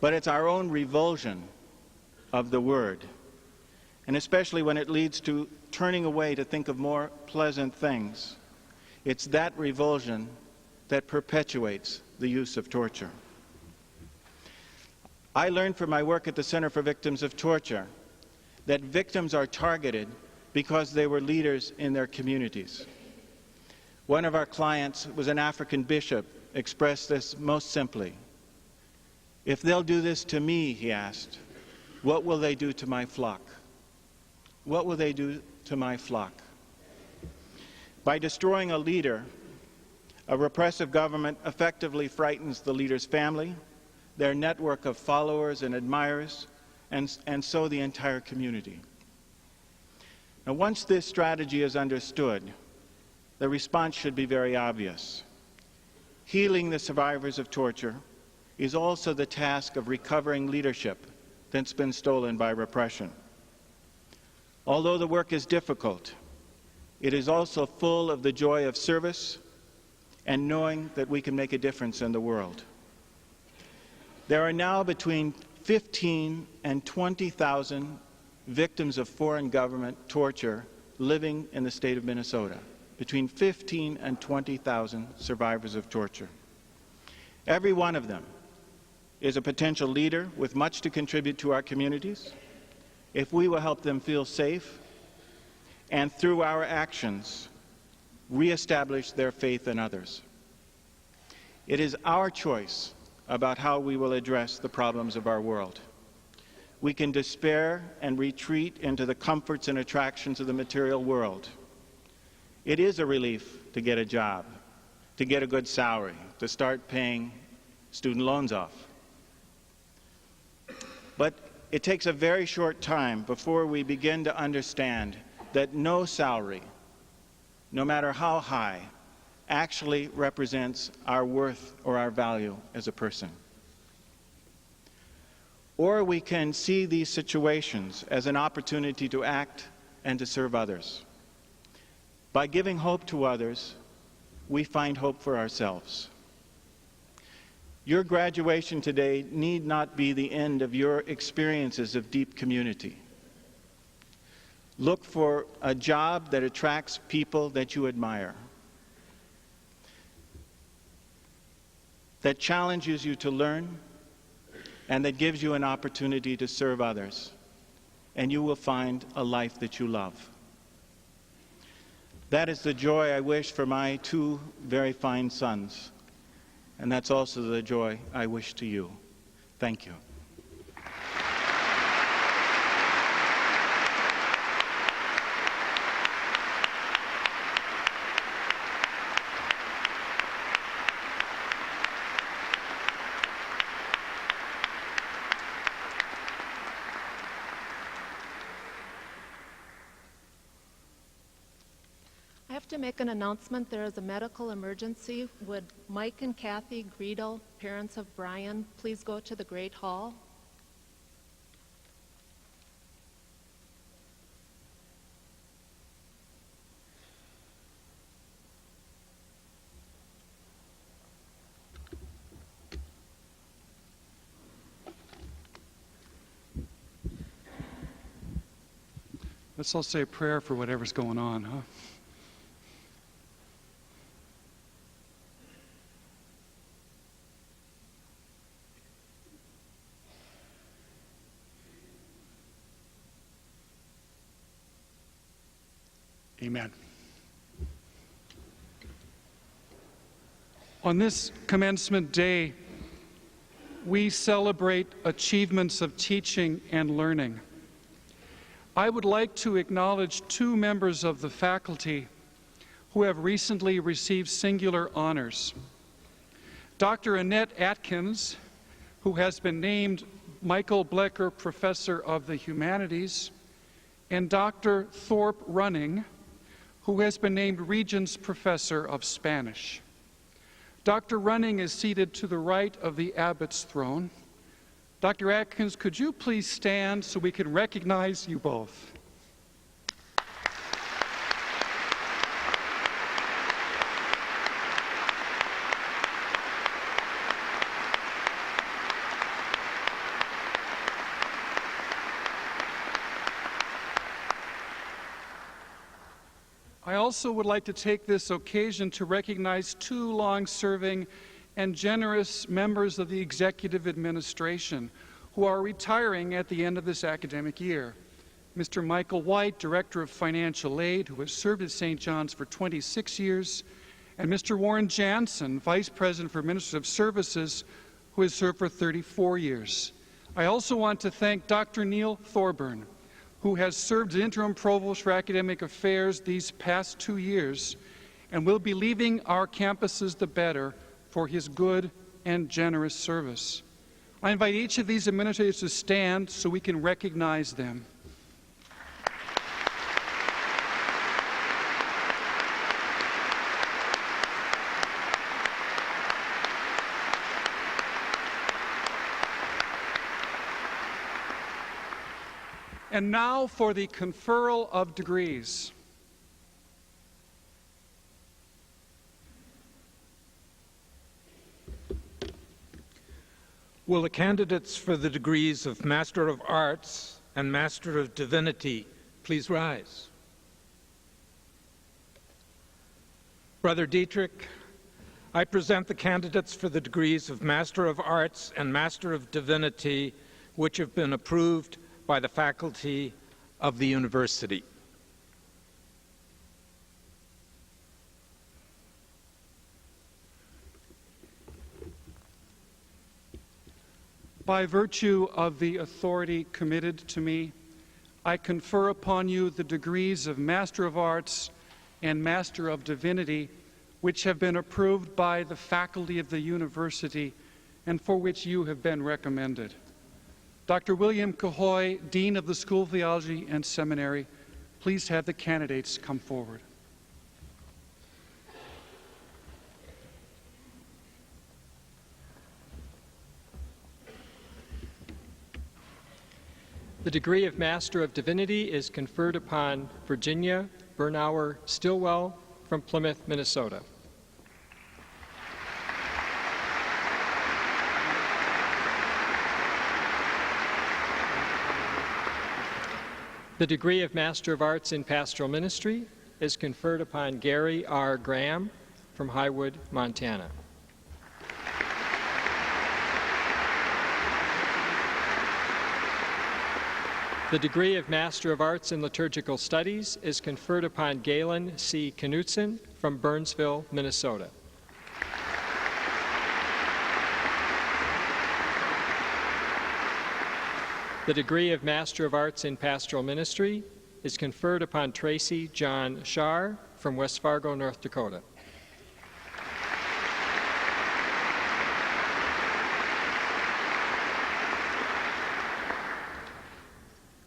But it's our own revulsion of the word, and especially when it leads to turning away to think of more pleasant things. It's that revulsion that perpetuates the use of torture. I learned from my work at the Center for Victims of Torture that victims are targeted because they were leaders in their communities. One of our clients was an African bishop, expressed this most simply. If they'll do this to me, he asked, what will they do to my flock? What will they do to my flock? By destroying a leader, a repressive government effectively frightens the leader's family, their network of followers and admirers, and so the entire community. Now, once this strategy is understood, the response should be very obvious. Healing the survivors of torture is also the task of recovering leadership that's been stolen by repression. Although the work is difficult, it is also full of the joy of service and knowing that we can make a difference in the world. There are now between 15 and 20,000 victims of foreign government torture living in the state of Minnesota. Between 15 and 20,000 survivors of torture. Every one of them is a potential leader with much to contribute to our communities if we will help them feel safe and through our actions reestablish their faith in others. It is our choice about how we will address the problems of our world. We can despair and retreat into the comforts and attractions of the material world. It is a relief to get a job, to get a good salary, to start paying student loans off. But it takes a very short time before we begin to understand that no salary, no matter how high, actually represents our worth or our value as a person. Or we can see these situations as an opportunity to act and to serve others. By giving hope to others, we find hope for ourselves. Your graduation today need not be the end of your experiences of deep community. Look for a job that attracts people that you admire, that challenges you to learn, and that gives you an opportunity to serve others. And you will find a life that you love. That is the joy I wish for my two very fine sons. And that's also the joy I wish to you. Thank you. I have to make an announcement. There is a medical emergency. Would Mike and Kathy Greedle, parents of Brian, please go to the Great Hall? Let's all say a prayer for whatever's going on, huh? Amen. On this commencement day, we celebrate achievements of teaching and learning. I would like to acknowledge two members of the faculty who have recently received singular honors. Dr. Annette Atkins, who has been named Michael Blecker Professor of the Humanities, and Dr. Thorpe Running, who has been named Regents Professor of Spanish. Dr. Running is seated to the right of the Abbott's throne. Dr. Atkins, could you please stand so we can recognize you both? I also would like to take this occasion to recognize two long-serving and generous members of the executive administration who are retiring at the end of this academic year. Mr. Michael White, Director of Financial Aid, who has served at St. John's for 26 years, and Mr. Warren Jansen, Vice President for Administrative Services, who has served for 34 years. I also want to thank Dr. Neil Thorburn, who has served as Interim Provost for Academic Affairs these past 2 years and will be leaving our campuses the better for his good and generous service. I invite each of these administrators to stand so we can recognize them. And now for the conferral of degrees. Will the candidates for the degrees of Master of Arts and Master of Divinity please rise? Brother Dietrich, I present the candidates for the degrees of Master of Arts and Master of Divinity, which have been approved by the faculty of the university. By virtue of the authority committed to me, I confer upon you the degrees of Master of Arts and Master of Divinity, which have been approved by the faculty of the university and for which you have been recommended. Dr. William Cahoy, Dean of the School of Theology and Seminary, please have the candidates come forward. The degree of Master of Divinity is conferred upon Virginia Bernauer Stillwell from Plymouth, Minnesota. The degree of Master of Arts in Pastoral Ministry is conferred upon Gary R. Graham from Highwood, Montana. The degree of Master of Arts in Liturgical Studies is conferred upon Galen C. Knutson from Burnsville, Minnesota. The degree of Master of Arts in Pastoral Ministry is conferred upon Tracy John Schar from West Fargo, North Dakota.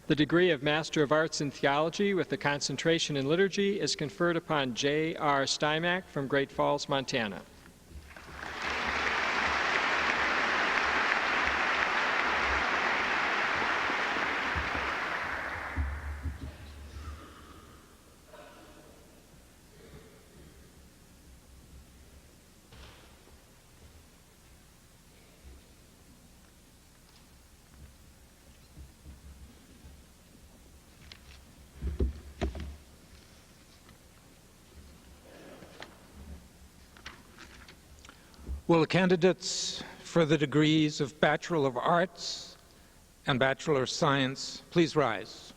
The degree of Master of Arts in Theology with a concentration in liturgy is conferred upon J. R. Stymack from Great Falls, Montana. Will the candidates for the degrees of Bachelor of Arts and Bachelor of Science please rise?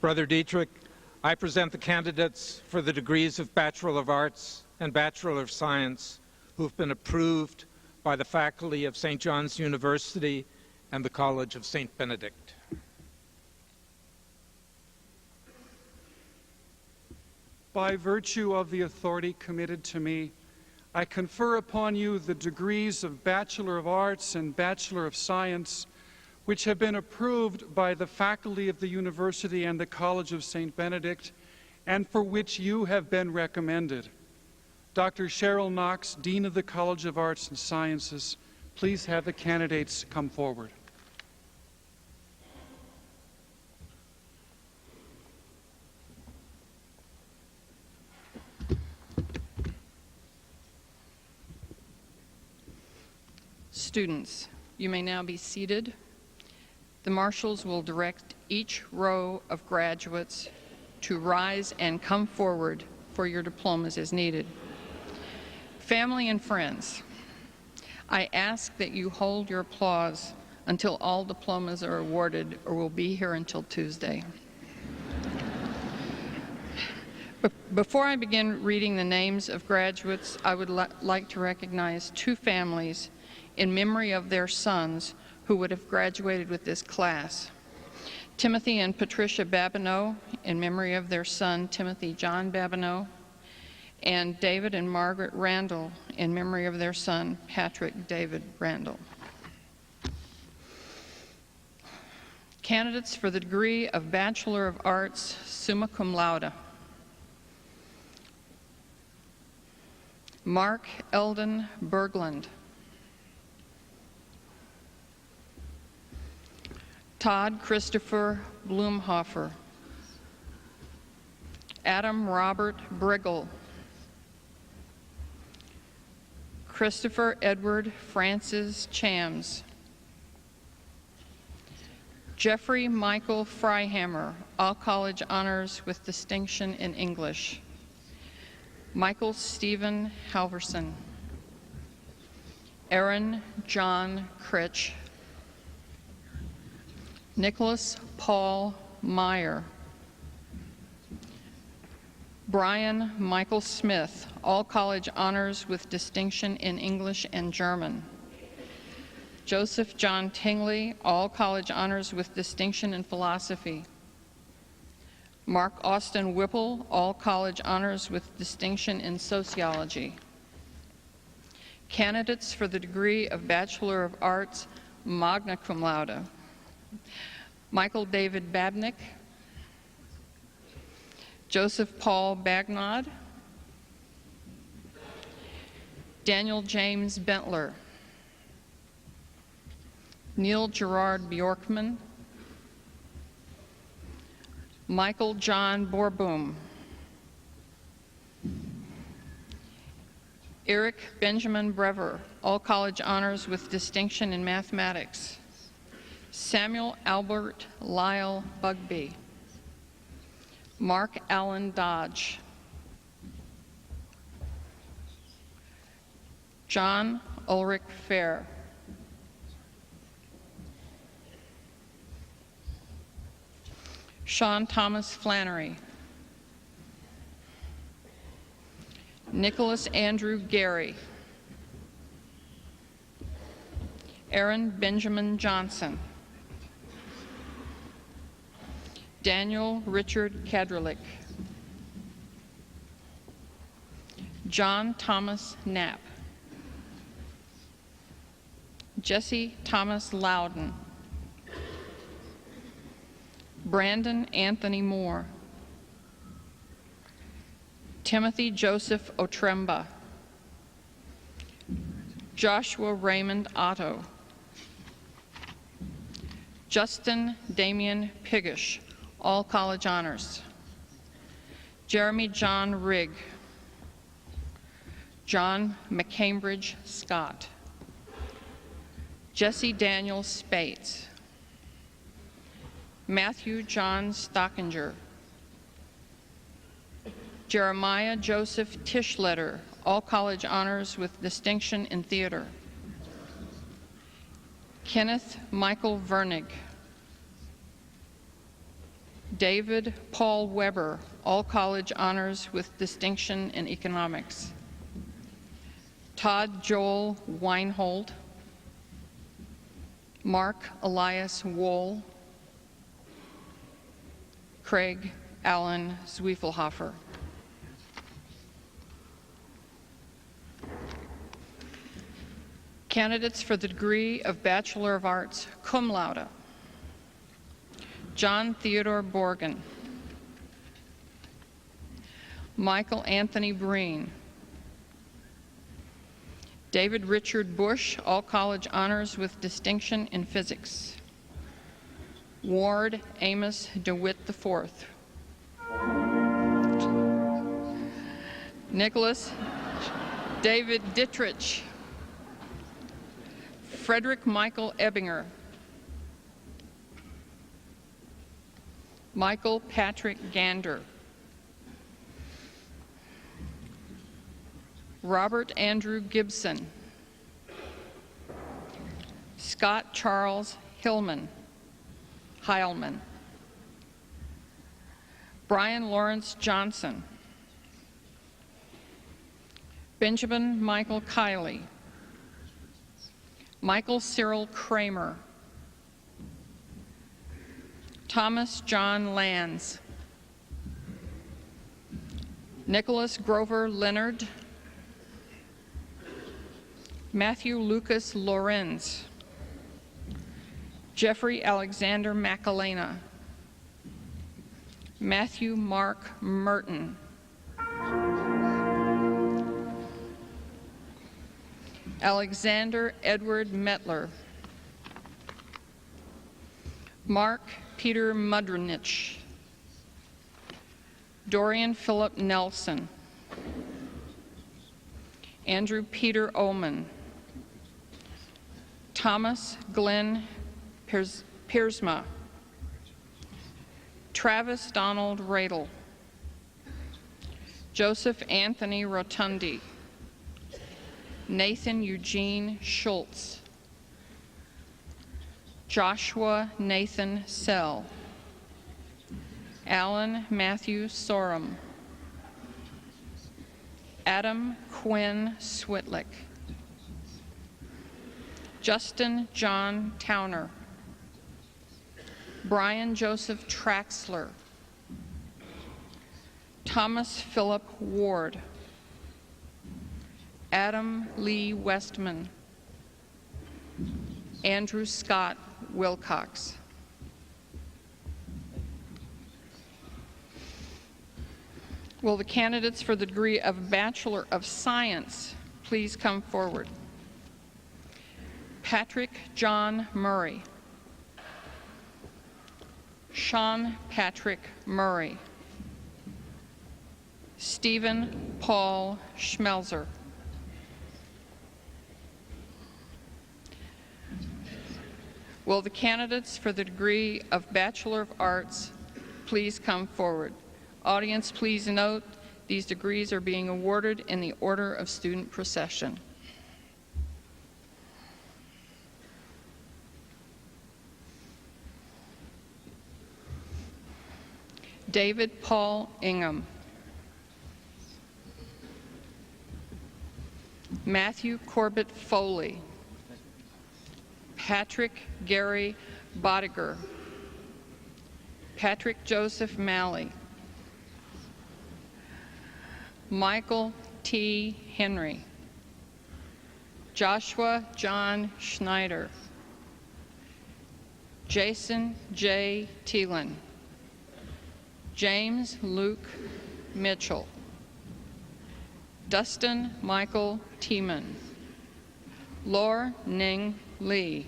Brother Dietrich, I present the candidates for the degrees of Bachelor of Arts and Bachelor of Science who have been approved by the faculty of St. John's University and the College of St. Benedict. By virtue of the authority committed to me, I confer upon you the degrees of Bachelor of Arts and Bachelor of Science, which have been approved by the faculty of the University and the College of St. Benedict, and for which you have been recommended. Dr. Cheryl Knox, Dean of the College of Arts and Sciences, please have the candidates come forward. Students, you may now be seated. The marshals will direct each row of graduates to rise and come forward for your diplomas as needed. Family and friends, I ask that you hold your applause until all diplomas are awarded, or we'll be here until Tuesday. Before I begin reading the names of graduates, I would like to recognize two families in memory of their sons who would have graduated with this class. Timothy and Patricia Babineau, in memory of their son Timothy John Babineau, and David and Margaret Randall, in memory of their son Patrick David Randall. Candidates for the degree of Bachelor of Arts, summa cum laude. Mark Eldon Berglund. Todd Christopher Blumhofer. Adam Robert Briggle. Christopher Edward Francis Chams. Jeffrey Michael Freihammer, all college honors with distinction in English. Michael Stephen Halverson. Aaron John Critch. Nicholas Paul Meyer. Brian Michael Smith, all college honors with distinction in English and German. Joseph John Tingley, all college honors with distinction in philosophy. Mark Austin Whipple, all college honors with distinction in sociology. Candidates for the degree of Bachelor of Arts, magna cum laude. Michael David Babnick, Joseph Paul Bagnod, Daniel James Bentler, Neil Gerard Bjorkman, Michael John Borboom, Eric Benjamin Brever, all college honors with distinction in mathematics. Samuel Albert Lyle Bugby. Mark Allen Dodge. John Ulrich Fair. Sean Thomas Flannery. Nicholas Andrew Gary. Aaron Benjamin Johnson. Daniel Richard Kadrlik. John Thomas Knapp. Jesse Thomas Loudon. Brandon Anthony Moore. Timothy Joseph Otremba. Joshua Raymond Otto. Justin Damian Pigish, all college honors. Jeremy John Rigg. John McCambridge Scott. Jesse Daniel Spates. Matthew John Stockinger. Jeremiah Joseph Tischletter, all college honors with distinction in theater. Kenneth Michael Vernig. David Paul Weber, all college honors with distinction in economics. Todd Joel Weinhold. Mark Elias Wohl. Craig Allen Zwiefelhofer. Candidates for the degree of Bachelor of Arts, cum laude. John Theodore Borgen. Michael Anthony Breen. David Richard Bush, all college honors with distinction in physics. Ward Amos DeWitt IV. Nicholas David Dittrich. Frederick Michael Ebbinger. Michael Patrick Gander. Robert Andrew Gibson. Scott Charles Heilman. Brian Lawrence Johnson. Benjamin Michael Kiley. Michael Cyril Kramer. Thomas John Lands. Nicholas Grover Leonard. Matthew Lucas Lorenz. Jeffrey Alexander Macalena. Matthew Mark Merton. Alexander Edward Metler. Mark Peter Mudrinich. Dorian Philip Nelson. Andrew Peter Oman. Thomas Glenn Piersma. Travis Donald Radel. Joseph Anthony Rotundi. Nathan Eugene Schultz. Joshua Nathan Sell. Alan Matthew Sorum. Adam Quinn Switlick. Justin John Towner. Brian Joseph Traxler. Thomas Philip Ward. Adam Lee Westman. Andrew Scott Wilcox. Will the candidates for the degree of Bachelor of Science please come forward? Patrick John Murray. Sean Patrick Murray. Stephen Paul Schmelzer. Will the candidates for the degree of Bachelor of Arts please come forward? Audience, please note these degrees are being awarded in the order of student procession. David Paul Ingham. Matthew Corbett Foley. Patrick Gary Bodiger. Patrick Joseph Malley. Michael T. Henry. Joshua John Schneider. Jason J. Thielen. James Luke Mitchell. Dustin Michael Tiemann. Lor Ning Lee.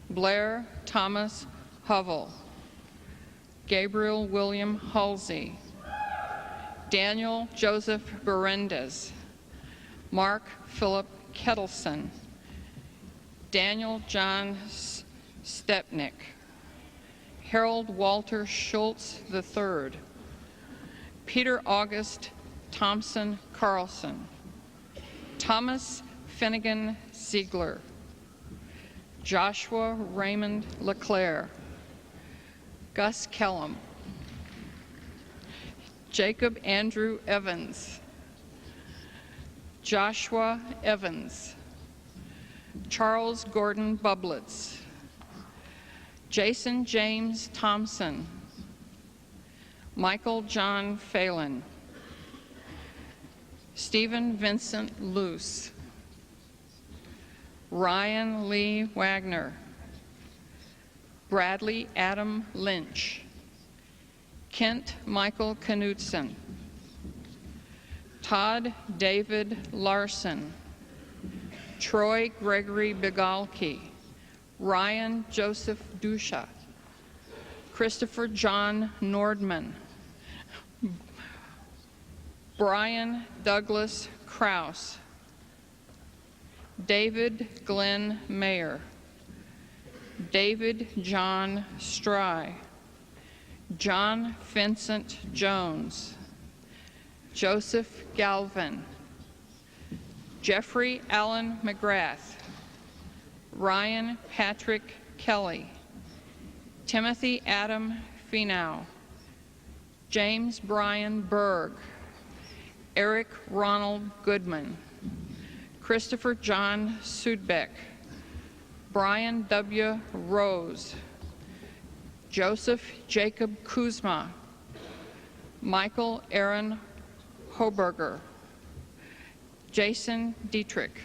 Blair Thomas Hovell. Gabriel William Halsey. Daniel Joseph Berendez. Mark Philip Kettleson. Daniel John Stepnick. Harold Walter Schultz III. Peter August Thompson Carlson. Thomas Finnegan Ziegler. Joshua Raymond LeClaire. Gus Kellum. Jacob Andrew Evans. Joshua Evans. Charles Gordon Bublitz. Jason James Thompson. Michael John Phelan. Stephen Vincent Luce. Ryan Lee Wagner. Bradley Adam Lynch. Kent Michael Knudsen. Todd David Larson. Troy Gregory Bigalki. Ryan Joseph Dusha. Christopher John Nordman. Brian Douglas Kraus. David Glenn Mayer. David John Stry. John Vincent Jones. Joseph Galvin. Jeffrey Allen McGrath. Ryan Patrick Kelly. Timothy Adam Finau. James Brian Berg. Eric Ronald Goodman. Christopher John Sudbeck. Brian W. Rose. Joseph Jacob Kuzma. Michael Aaron Hoberger. Jason Dietrich.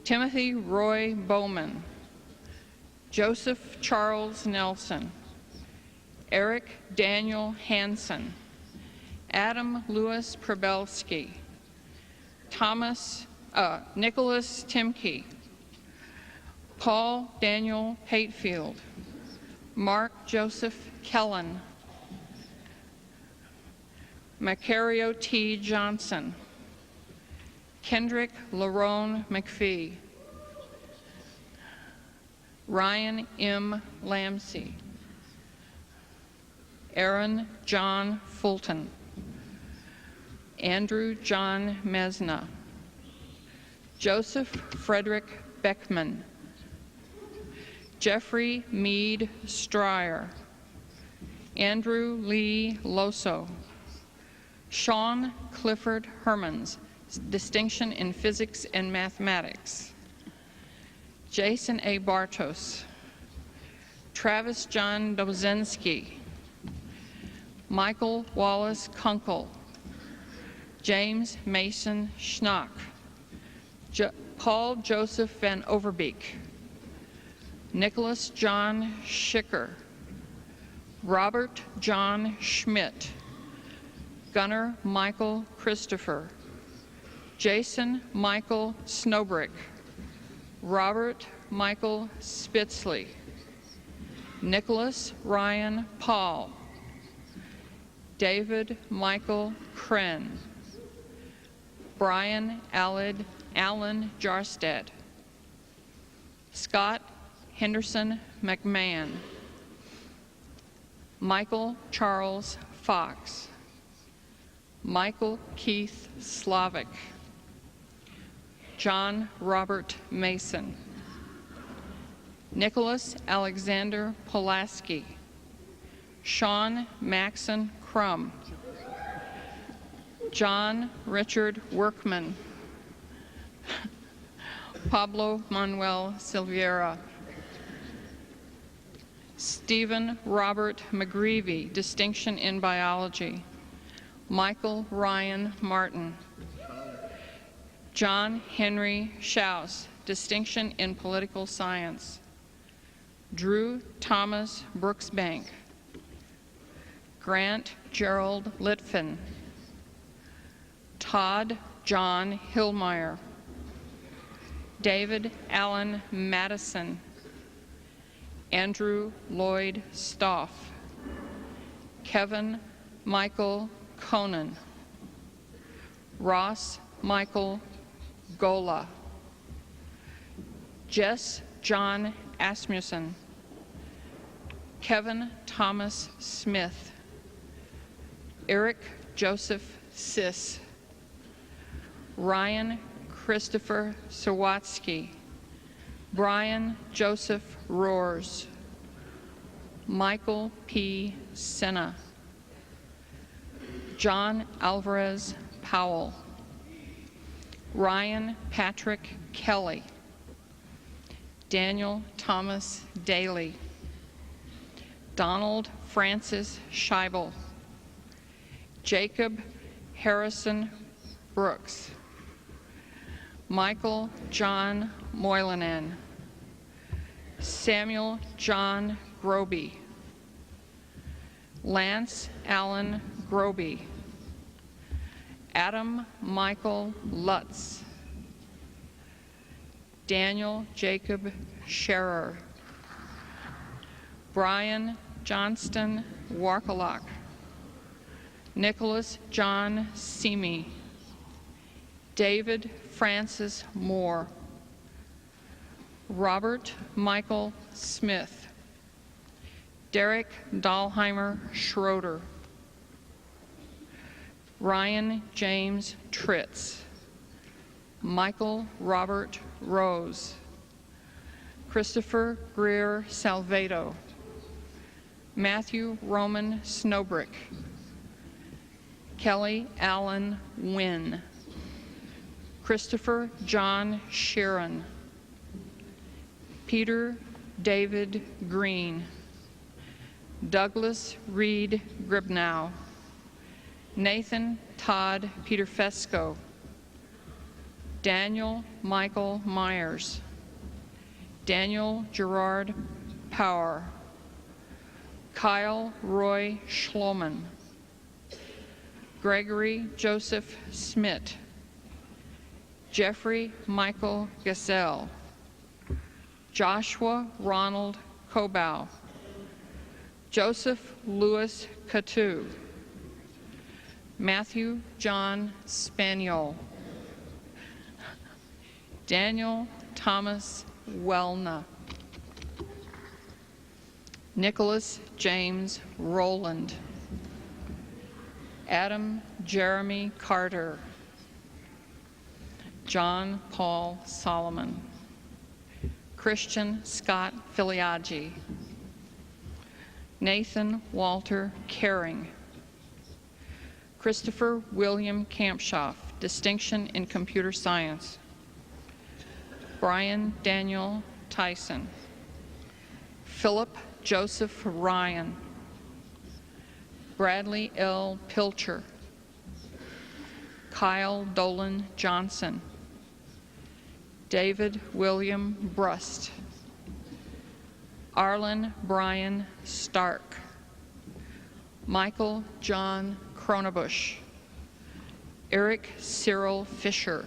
Timothy Roy Bowman. Joseph Charles Nelson. Eric Daniel Hansen. Adam Louis Probelski. Nicholas Timke. Paul Daniel Hatefield. Mark Joseph Kellen. Macario T. Johnson. Kendrick Lerone McPhee. Ryan M. Lamsey. Aaron John Fulton. Andrew John Mesna. Joseph Frederick Beckman. Jeffrey Meade Stryer. Andrew Lee Loso. Sean Clifford Hermans, distinction in physics and mathematics. Jason A. Bartos. Travis John Dozensky. Michael Wallace Kunkel. James Mason Schnock. Paul Joseph Van Overbeek. Nicholas John Schicker. Robert John Schmidt. Gunnar Michael Christopher. Jason Michael Snowbrick. Robert Michael Spitzley. Nicholas Ryan Paul. David Michael Kren. Brian Allen Jarstead. Scott Henderson McMahon, Michael Charles Fox, Michael Keith Slavic, John Robert Mason, Nicholas Alexander Pulaski, Sean Maxon Crum, John Richard Workman, Pablo Manuel Silveira, Stephen Robert McGreevy, Distinction in Biology, Michael Ryan Martin, John Henry Schaus, Distinction in Political Science, Drew Thomas Brooksbank, Grant Gerald Litfin, Todd John Hillmeyer, David Allen Madison, Andrew Lloyd Stoff, Kevin Michael Conan, Ross Michael Gola, Jess John Asmussen, Kevin Thomas Smith, Eric Joseph Siss, Ryan Christopher Sawatsky, Brian Joseph Roars, Michael P. Senna, John Alvarez Powell, Ryan Patrick Kelly, Daniel Thomas Daly, Donald Francis Scheibel, Jacob Harrison Brooks, Michael John Moylanen, Samuel John Groby, Lance Allen Groby, Adam Michael Lutz, Daniel Jacob Scherer, Brian Johnston Warkalak, Nicholas John Simi, David Francis Moore, Robert Michael Smith, Derek Dahlheimer Schroeder, Ryan James Tritz, Michael Robert Rose, Christopher Greer Salvato, Matthew Roman Snowbrick, Kelly Allen Wynn, Christopher John Sheeran, Peter David Green, Douglas Reed Gribnow, Nathan Todd Peter Fesco, Daniel Michael Myers, Daniel Gerard Power, Kyle Roy Schloman, Gregory Joseph Smith, Jeffrey Michael Gassell, Joshua Ronald Kobow, Joseph Louis Catu, Matthew John Spaniel, Daniel Thomas Wellna, Nicholas James Rowland, Adam Jeremy Carter, John Paul Solomon, Christian Scott Filiaggi, Nathan Walter Caring, Christopher William Kampshoff, Distinction in Computer Science, Brian Daniel Tyson, Philip Joseph Ryan, Bradley L. Pilcher, Kyle Dolan Johnson, David William Brust, Arlen Brian Stark, Michael John Cronebush, Eric Cyril Fisher,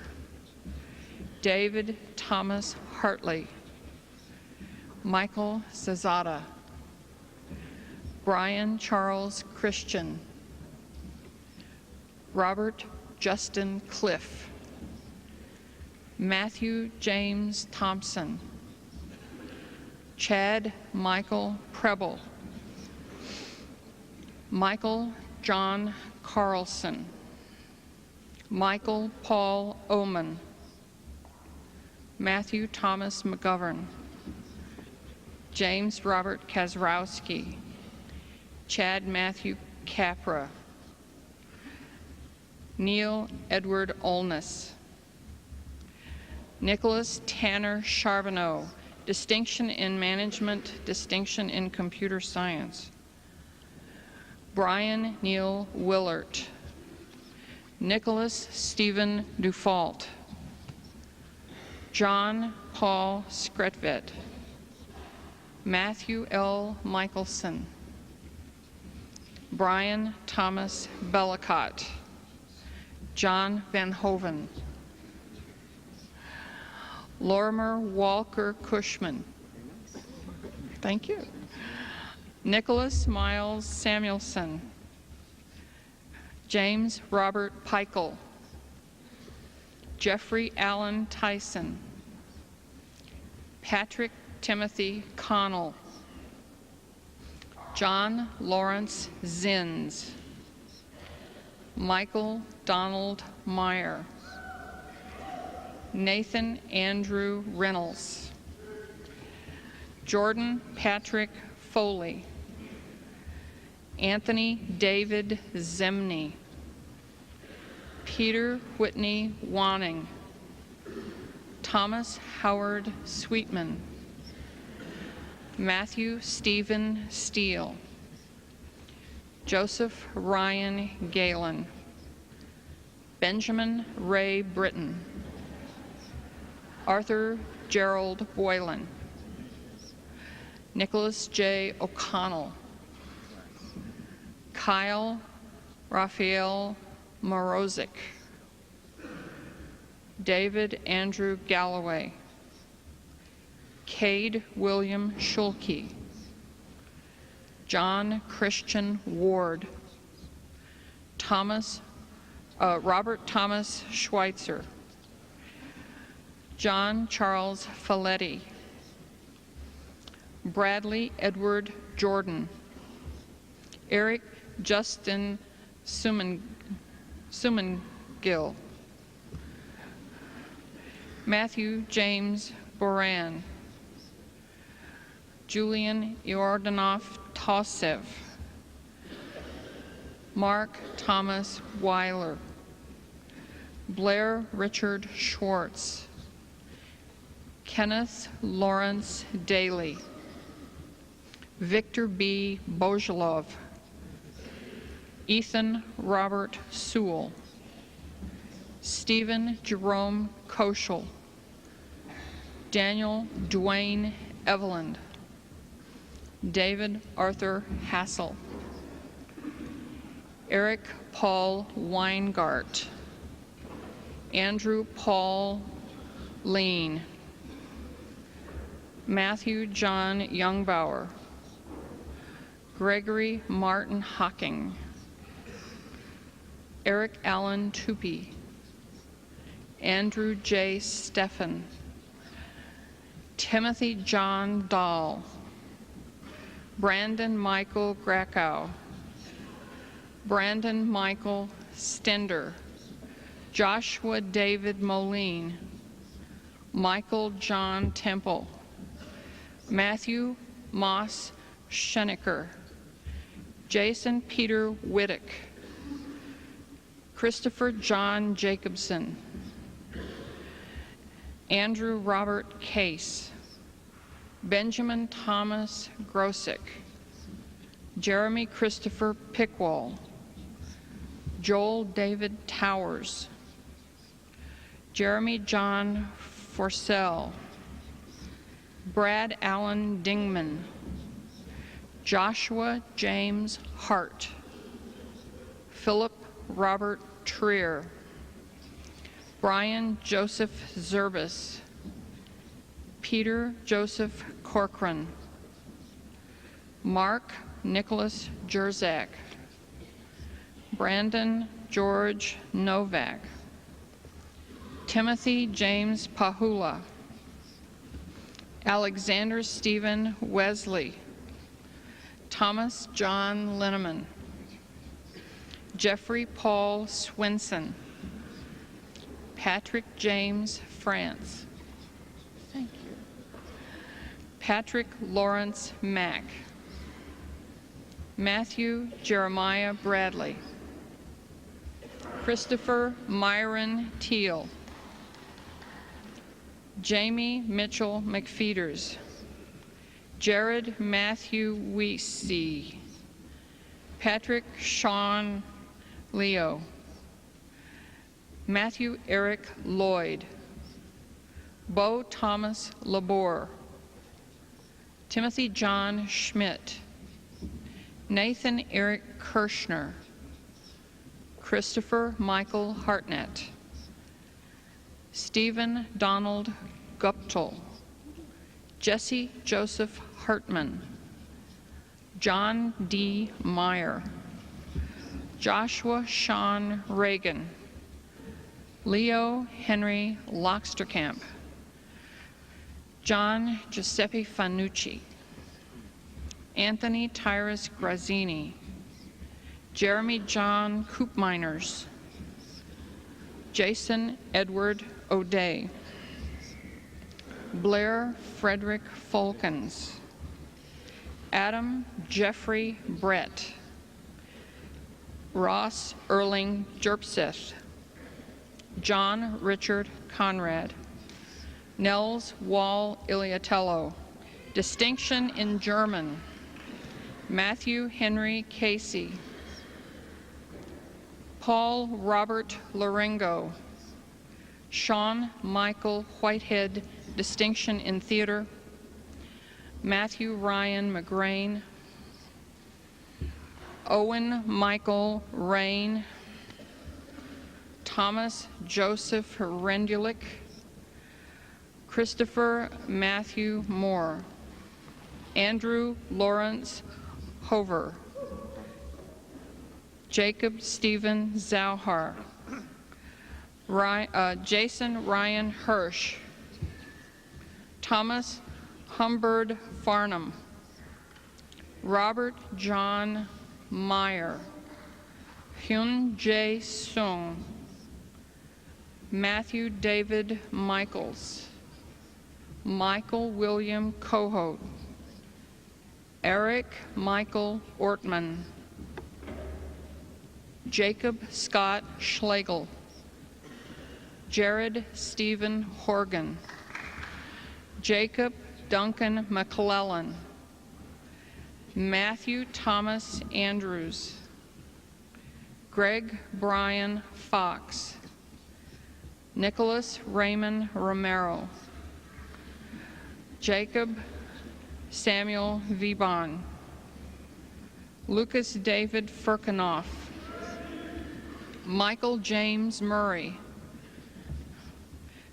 David Thomas Hartley, Michael Zazada, Brian Charles Christian, Robert Justin Cliff, Matthew James Thompson, Chad Michael Preble, Michael John Carlson, Michael Paul Oman, Matthew Thomas McGovern, James Robert Kazrowski, Chad Matthew Capra, Neil Edward Olness, Nicholas Tanner Charbonneau, Distinction in Management, Distinction in Computer Science, Brian Neil Willert, Nicholas Stephen Dufault, John Paul Skretvet, Matthew L. Michelson, Brian Thomas Bellicott, John Van Hoven, Lorimer Walker Cushman, thank you, Nicholas Miles Samuelson, James Robert Peichel, Jeffrey Allen Tyson, Patrick Timothy Connell, John Lawrence Zins, Michael Donald Meyer, Nathan Andrew Reynolds, Jordan Patrick Foley, Anthony David Zemney, Peter Whitney Wanning, Thomas Howard Sweetman, Matthew Stephen Steele, Joseph Ryan Galen, Benjamin Ray Britton, Arthur Gerald Boylan, Nicholas J. O'Connell, Kyle Raphael Morozic, David Andrew Galloway, Cade William Schulke, John Christian Ward, Robert Thomas Schweitzer, John Charles Folletti, Bradley Edward Jordan, Eric Justin Sumangill, Matthew James Boran, Julian Iordanoff Tosev, Mark Thomas Weiler, Blair Richard Schwartz, Kenneth Lawrence Daly, Victor B. Bozhelov, Ethan Robert Sewell, Stephen Jerome Koschel, Daniel Dwayne Eveland, David Arthur Hassel, Eric Paul Weingart, Andrew Paul Lean, Matthew John Youngbauer, Gregory Martin Hocking, Eric Allen Tupy, Andrew J. Steffen, Timothy John Dahl, Brandon Michael Grakow, Brandon Michael Stender, Joshua David Moline, Michael John Temple, Matthew Moss Schenecker, Jason Peter Whittick, Christopher John Jacobson, Andrew Robert Case, Benjamin Thomas Grosick, Jeremy Christopher Pickwall, Joel David Towers, Jeremy John Forsell, Brad Allen Dingman, Joshua James Hart, Philip Robert Trier, Brian Joseph Zerbis, Peter Joseph Corcoran, Mark Nicholas Jerzak, Brandon George Novak, Timothy James Pahula, Alexander Stephen Wesley, Thomas John Linneman, Jeffrey Paul Swinson, Patrick James France, thank you, Patrick Lawrence Mack, Matthew Jeremiah Bradley, Christopher Myron Teal, Jamie Mitchell McFeeters, Jared Matthew Weesey, Patrick Sean Leo, Matthew Eric Lloyd, Bo Thomas Labor, Timothy John Schmidt, Nathan Eric Kirschner, Christopher Michael Hartnett, Stephen Donald Guptill, Jesse Joseph Hartman, John D. Meyer, Joshua Sean Reagan, Leo Henry Loxterkamp, John Giuseppe Fanucci, Anthony Tyrus Grazzini, Jeremy John Koopminers, Jason Edward O'Day, Blair Frederick Folkens, Adam Jeffrey Brett, Ross Erling Jerpseth, John Richard Conrad, Nels Wall Iliatello, distinction in German, Matthew Henry Casey, Paul Robert Lorengo, Sean Michael Whitehead, distinction in theater, Matthew Ryan McGrain, Owen Michael Rain, Thomas Joseph Rendulic, Christopher Matthew Moore, Andrew Lawrence Hover, Jacob Stephen Zauhar, Jason Ryan Hirsch, Thomas Humbird Farnham, Robert John Meyer, Hyun Jae Sung, Matthew David Michaels, Michael William Cohout, Eric Michael Ortman, Jacob Scott Schlegel, Jared Stephen Horgan, Jacob Duncan McClellan, Matthew Thomas Andrews, Greg Brian Fox, Nicholas Raymond Romero, Jacob Samuel Vibon, Lucas David Firkinoff, Michael James Murray,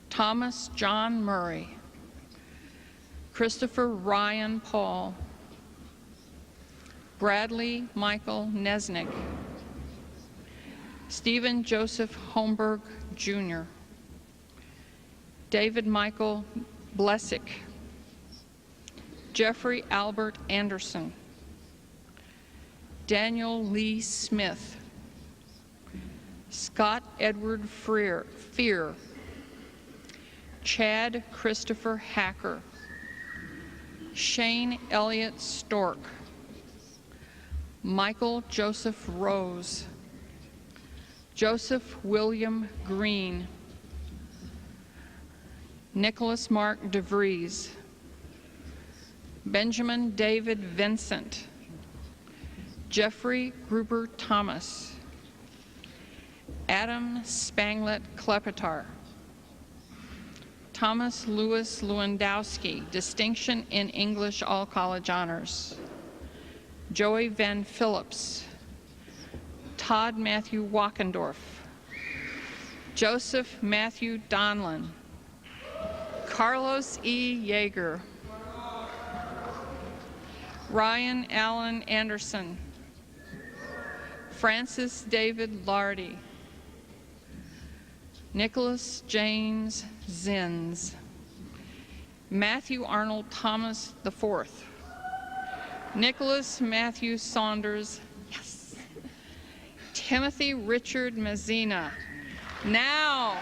Thomas John Murray, Christopher Ryan Paul, Bradley Michael Nesnick, Stephen Joseph Holmberg Jr., David Michael Blesick, Jeffrey Albert Anderson, Daniel Lee Smith, Scott Edward Fear, Chad Christopher Hacker, Shane Elliott Stork, Michael Joseph Rose, Joseph William Green, Nicholas Mark DeVries, Benjamin David Vincent, Jeffrey Gruber Thomas, Adam Spanglet Klepetar, Thomas Louis Lewandowski, distinction in English All College Honors, Joey Van Phillips, Todd Matthew Wackendorf, Joseph Matthew Donlin, Carlos E. Yeager, Ryan Allen Anderson, Francis David Lardy, Nicholas James Zins, Matthew Arnold Thomas IV, Nicholas Matthew Saunders, yes, Timothy Richard Mazzina. Now,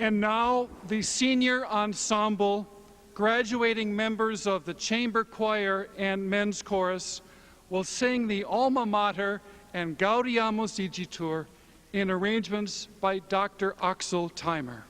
and now the senior ensemble, graduating members of the chamber choir and men's chorus, will sing the Alma Mater and Gaudiamus Igitur in arrangements by Dr. Axel Timer.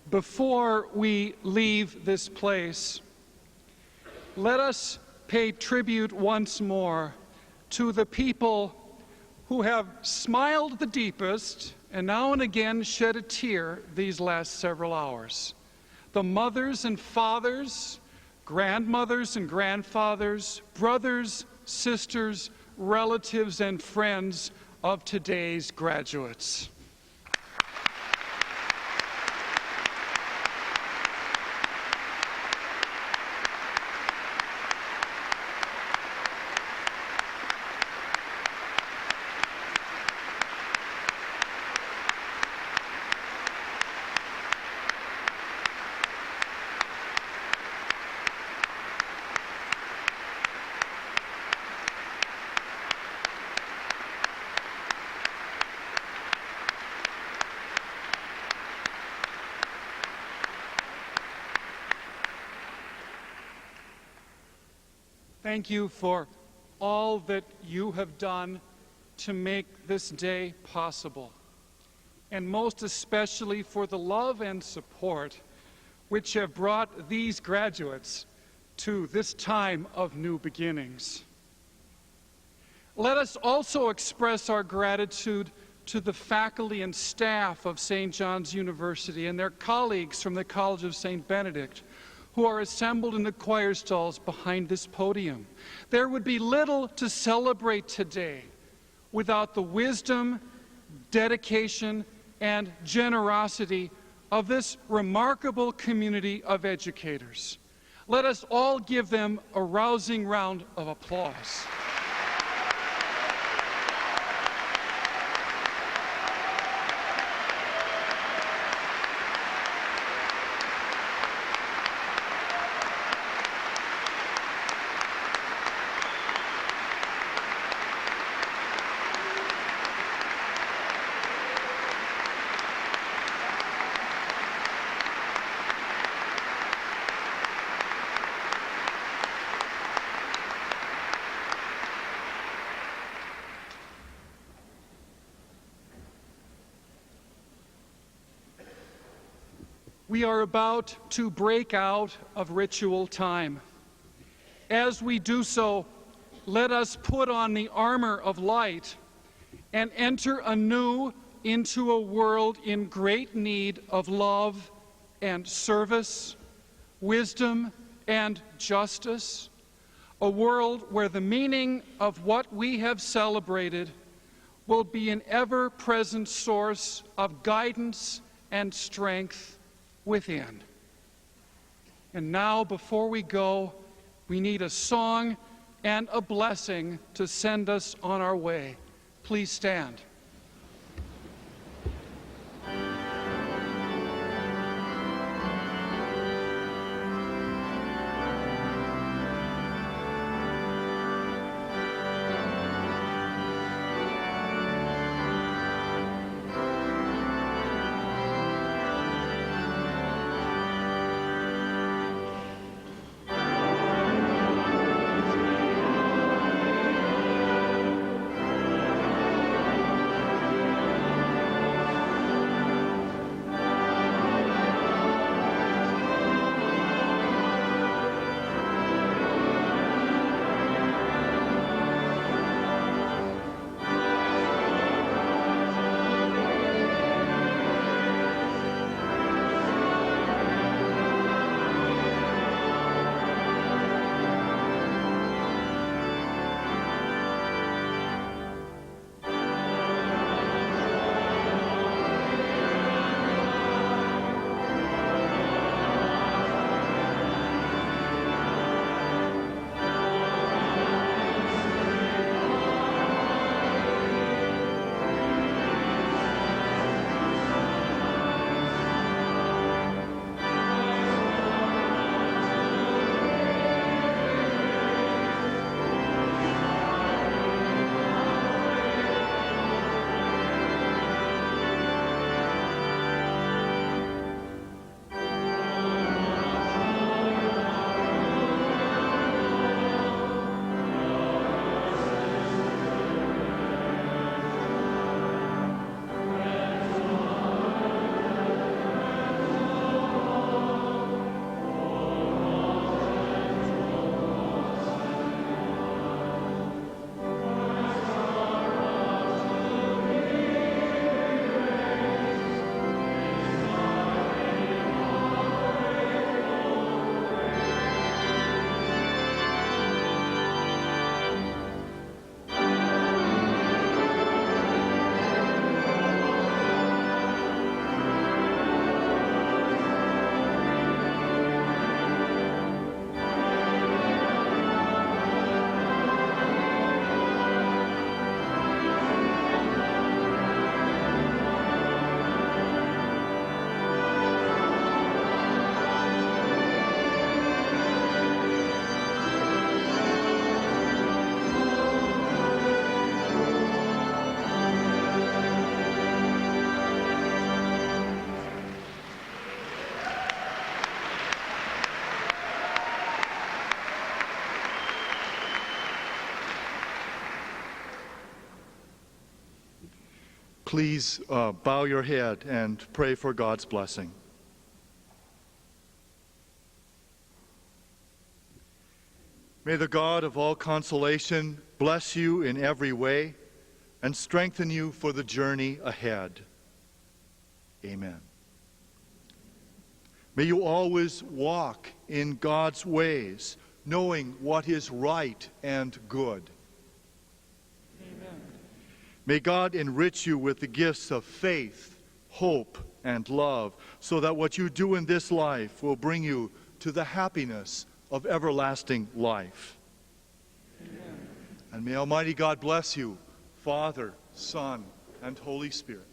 Before we leave this place, let us pay tribute once more to the people who have smiled the deepest and now and again shed a tear these last several hours. The mothers and fathers, grandmothers and grandfathers, brothers, sisters, relatives, and friends of today's graduates. Thank you for all that you have done to make this day possible, and most especially for the love and support which have brought these graduates to this time of new beginnings. Let us also express our gratitude to the faculty and staff of St. John's University and their colleagues from the College of St. Benedict, who are assembled in the choir stalls behind this podium. There would be little to celebrate today without the wisdom, dedication, and generosity of this remarkable community of educators. Let us all give them a rousing round of applause. We are about to break out of ritual time. As we do so, let us put on the armor of light and enter anew into a world in great need of love and service, wisdom and justice, a world where the meaning of what we have celebrated will be an ever-present source of guidance and strength within. And now, before we go, we need a song and a blessing to send us on our way. Please stand. Please bow your head and pray for God's blessing. May the God of all consolation bless you in every way and strengthen you for the journey ahead. Amen. May you always walk in God's ways, knowing what is right and good. Amen. May God enrich you with the gifts of faith, hope, and love, so that what you do in this life will bring you to the happiness of everlasting life. Amen. And may Almighty God bless you, Father, Son, and Holy Spirit.